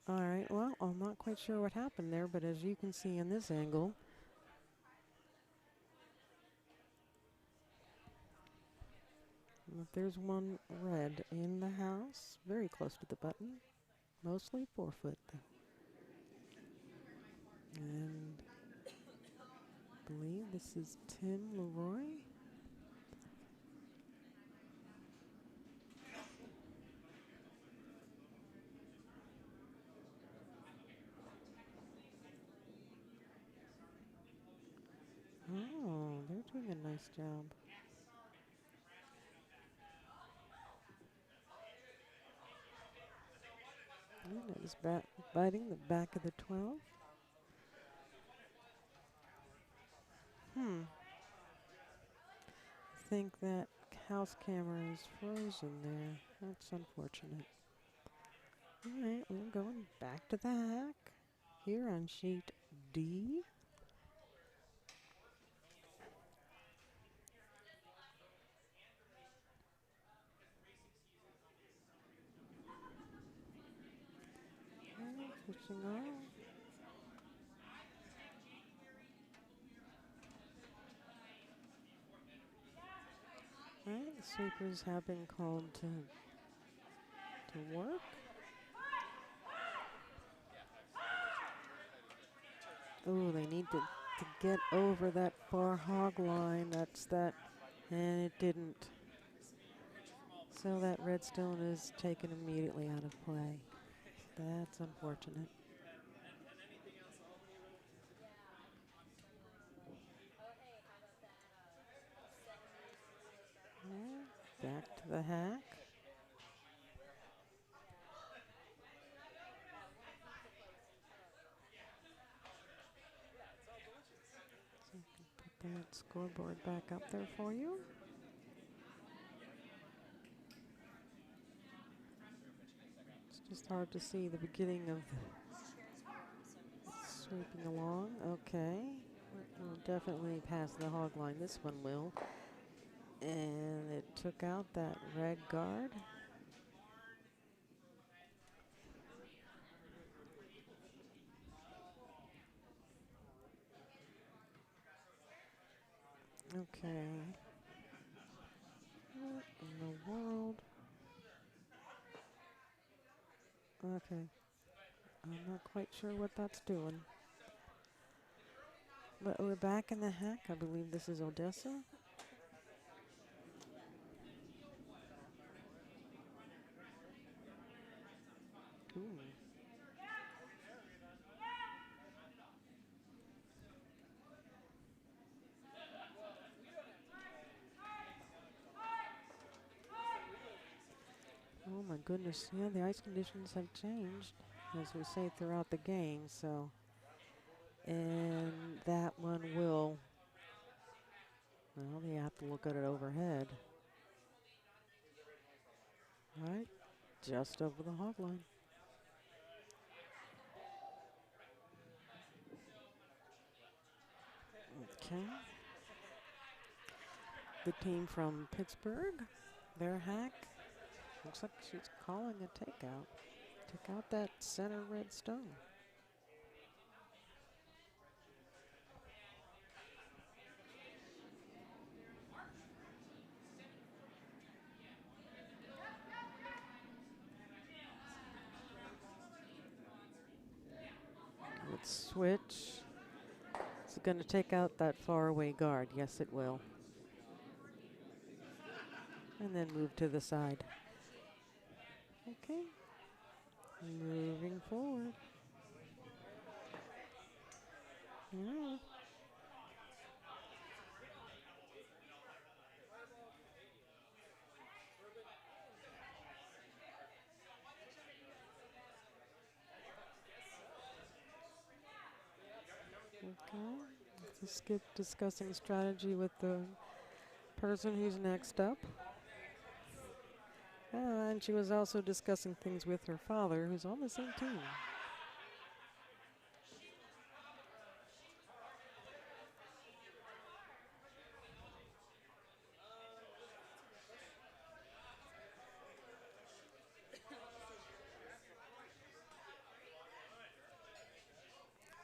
All right, well, I'm not quite sure what happened there, but as you can see in this angle, there's one red in the house, very close to the button, mostly 4 foot. And I believe this is Tim Leroy. Oh, they're doing a nice job. And it is biting the back of the 12. I think that house camera is frozen there. That's unfortunate. All right, we're going back to the hack here on sheet D. Okay, switching on. All right, the sweepers have been called to work. Oh, they need to get over that far hog line. That's that, and it didn't. So that redstone is taken immediately out of play. That's unfortunate. Yeah, back to the hack. So I can put that scoreboard back up there for you. It's just hard to see the beginning of sweeping along. Okay. We'll definitely pass the hog line. This one will. And it took out that red guard. Okay. What in the world? Okay. I'm not quite sure what that's doing. But we're back in the hack. I believe this is Odessa. Ooh. Oh my goodness. Yeah, the ice conditions have changed, as we say throughout the game, so. And that one will, well, you have to look at it overhead. Right, just over the hog line. Okay. The team from Pittsburgh, their hack, looks like she's calling a takeout. Take out that center red stone. Let's switch. Is it going to take out that faraway guard? Yes, it will. And then move to the side. Okay. Moving forward. Yeah. Okay. Let's skip discussing strategy with the person who's next up. And she was also discussing things with her father, who's on the same team.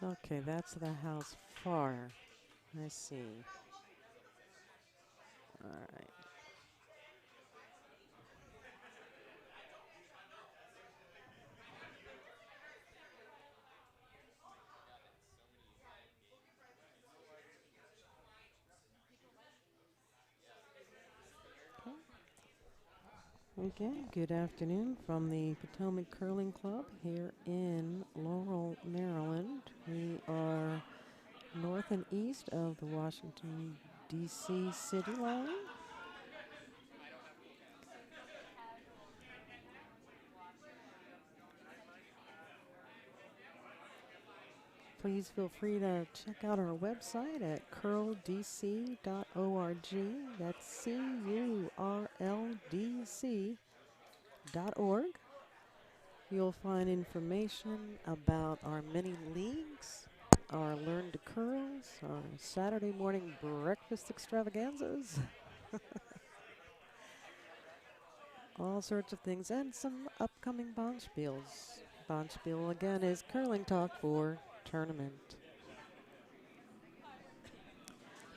Okay, that's the house far. I see. All right. Again, good afternoon from the Potomac Curling Club here in Laurel, Maryland. We are north and east of the Washington, D.C. city line. Please feel free to check out our website at curldc.org. That's curldc.org. You'll find information about our many leagues, our Learn to Curls, our Saturday morning breakfast extravaganzas, all sorts of things, and some upcoming Bonspiels. Bonspiel, again, is curling talk for tournament.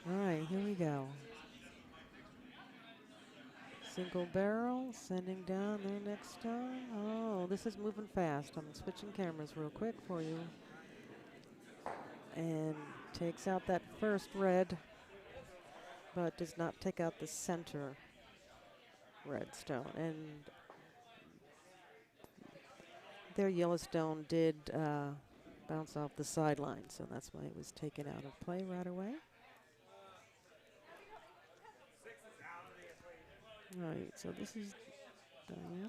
All right, here we go. Single barrel, sending down their next stone. Oh, this is moving fast. I'm switching cameras real quick for you. And takes out that first red, but does not take out the center red stone. And their Yellowstone did bounce off the sideline, so that's why it was taken out of play right away. All right, so this is Diana.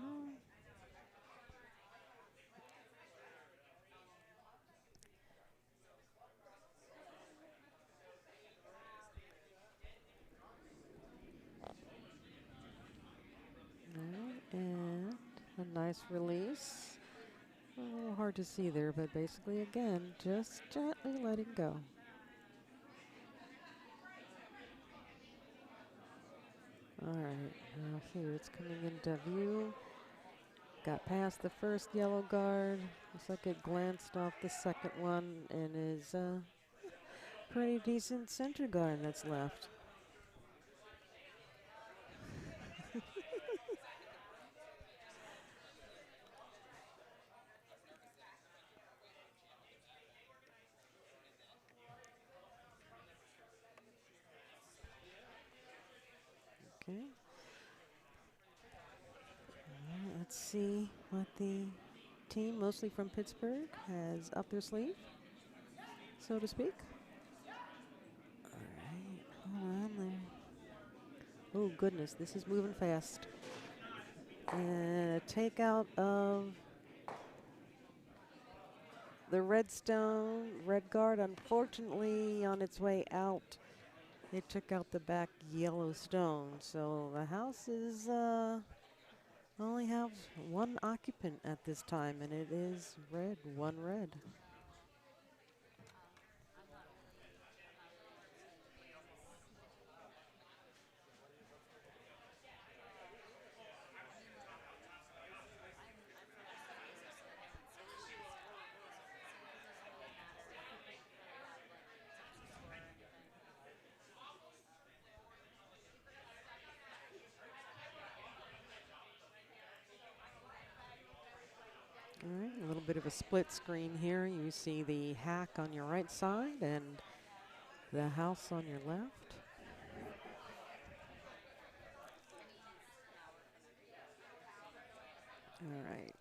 All right, and a nice release. A little hard to see there, but basically, again, just gently letting go. All right, now here it's coming into view. Got past the first yellow guard. Looks like it glanced off the second one and is a pretty decent center guard that's left. Okay. Let's see what the team, mostly from Pittsburgh, has up their sleeve, so to speak. All right, hold on there. Oh, goodness, this is moving fast. And a takeout of the red guard, unfortunately, on its way out. It took out the back yellow stone, so the house is only have one occupant at this time, and it is red, one red. All right, a little bit of a split screen here. You see the hack on your right side and the house on your left. All right,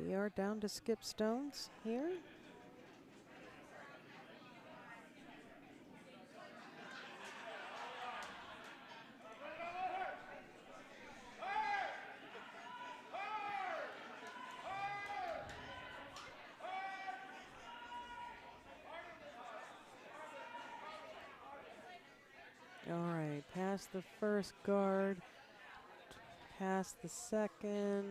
we are down to skip stones here. All right, past the first guard, past the second.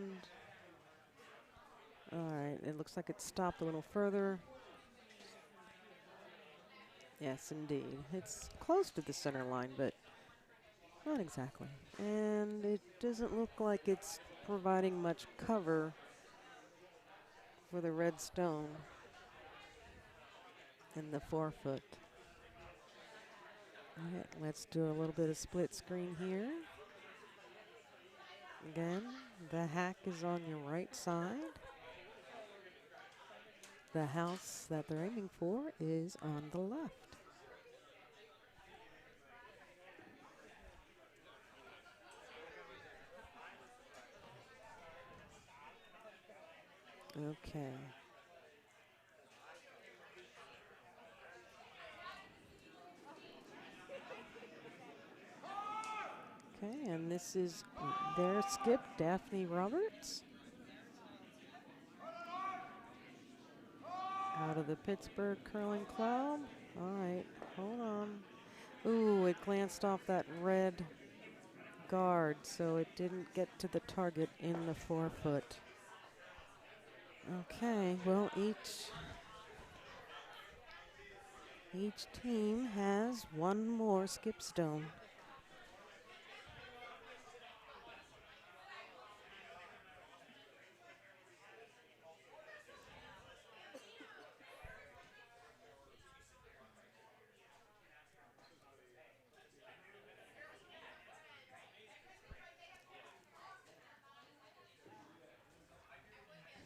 All right, it looks like it stopped a little further. Yes, indeed. It's close to the center line, but not exactly. And it doesn't look like it's providing much cover for the red stone. in the 4-foot. All right, let's do a little bit of split screen here. Again, the hack is on your right side. The house that they're aiming for is on the left. Okay. Okay, and this is their skip, Daphne Roberts. Out of the Pittsburgh Curling Club. All right, hold on. Ooh, it glanced off that red guard, so it didn't get to the target in the 4-foot. Okay, well, each team has one more skip stone.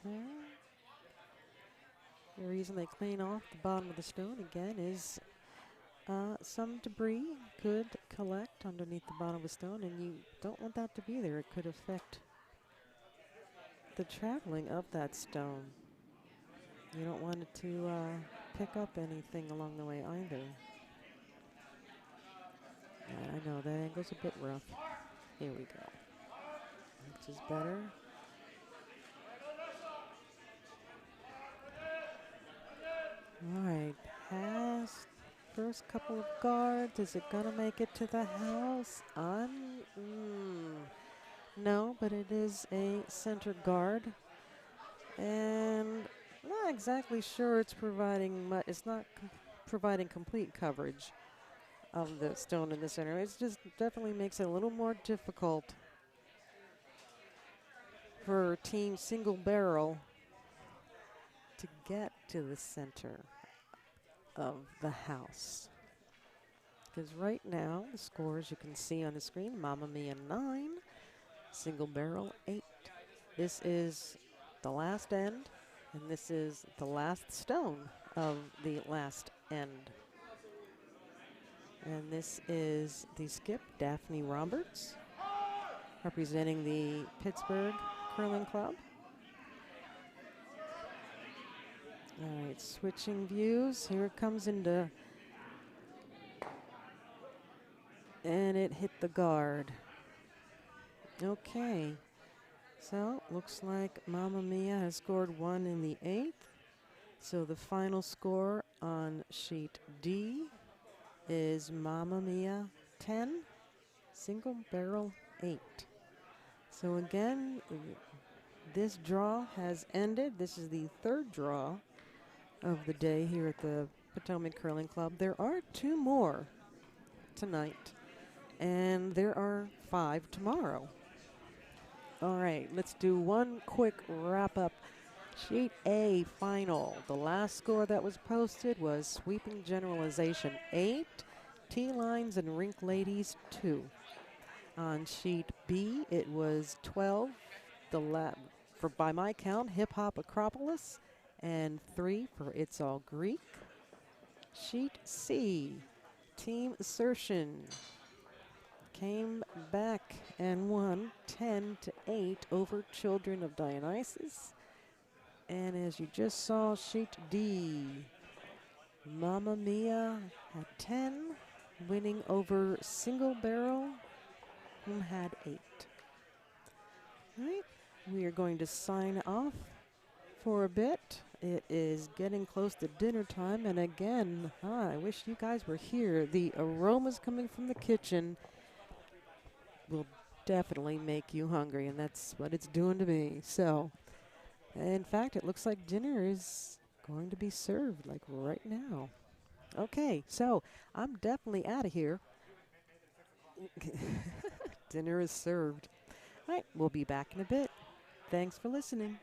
Okay. The reason they clean off the bottom of the stone again is some debris could collect underneath the bottom of the stone, and you don't want that to be there. It could affect the traveling of that stone. You don't want it to pick up anything along the way either. Yeah, I know that angle's a bit rough. Here we go. Which is better. All right, past first couple of guards. Is it gonna make it to the house? No, but it is a center guard, and I'm not exactly sure it's providing much. It's not providing complete coverage of the stone in the center. It just definitely makes it a little more difficult for team single barrel to get to the center of the house. Because right now, the scores you can see on the screen, Mamma Mia 9, single barrel 8. This is the last end, and this is the last stone of the last end. And this is the skip, Daphne Roberts, representing the Pittsburgh Curling Club. All right, switching views. Here it comes into, and it hit the guard. Okay, so looks like Mamma Mia has scored 1 in the 8th. So the final score on sheet D is Mamma Mia 10, single barrel 8. So again, this draw has ended. This is the 3rd draw of the day here at the Potomac Curling Club. There are 2 more tonight, and there are 5 tomorrow. All right, let's do one quick wrap-up. Sheet A final. The last score that was posted was sweeping generalization 8, T-lines and rink ladies 2. On sheet B, it was 12, for by my count, hip hop Acropolis, and 3 for It's All Greek. Sheet C, team assertion came back and won 10-8 over Children of Dionysus. And as you just saw, sheet D, Mamma Mia had 10, winning over Single Barrel, whom had 8. All right, we are going to sign off for a bit. It is getting close to dinner time, and again, I wish you guys were here. The aromas coming from the kitchen will definitely make you hungry, and that's what it's doing to me. So, in fact, it looks like dinner is going to be served like right now. Okay, so I'm definitely out of here. Dinner is served. All right, we'll be back in a bit. Thanks for listening.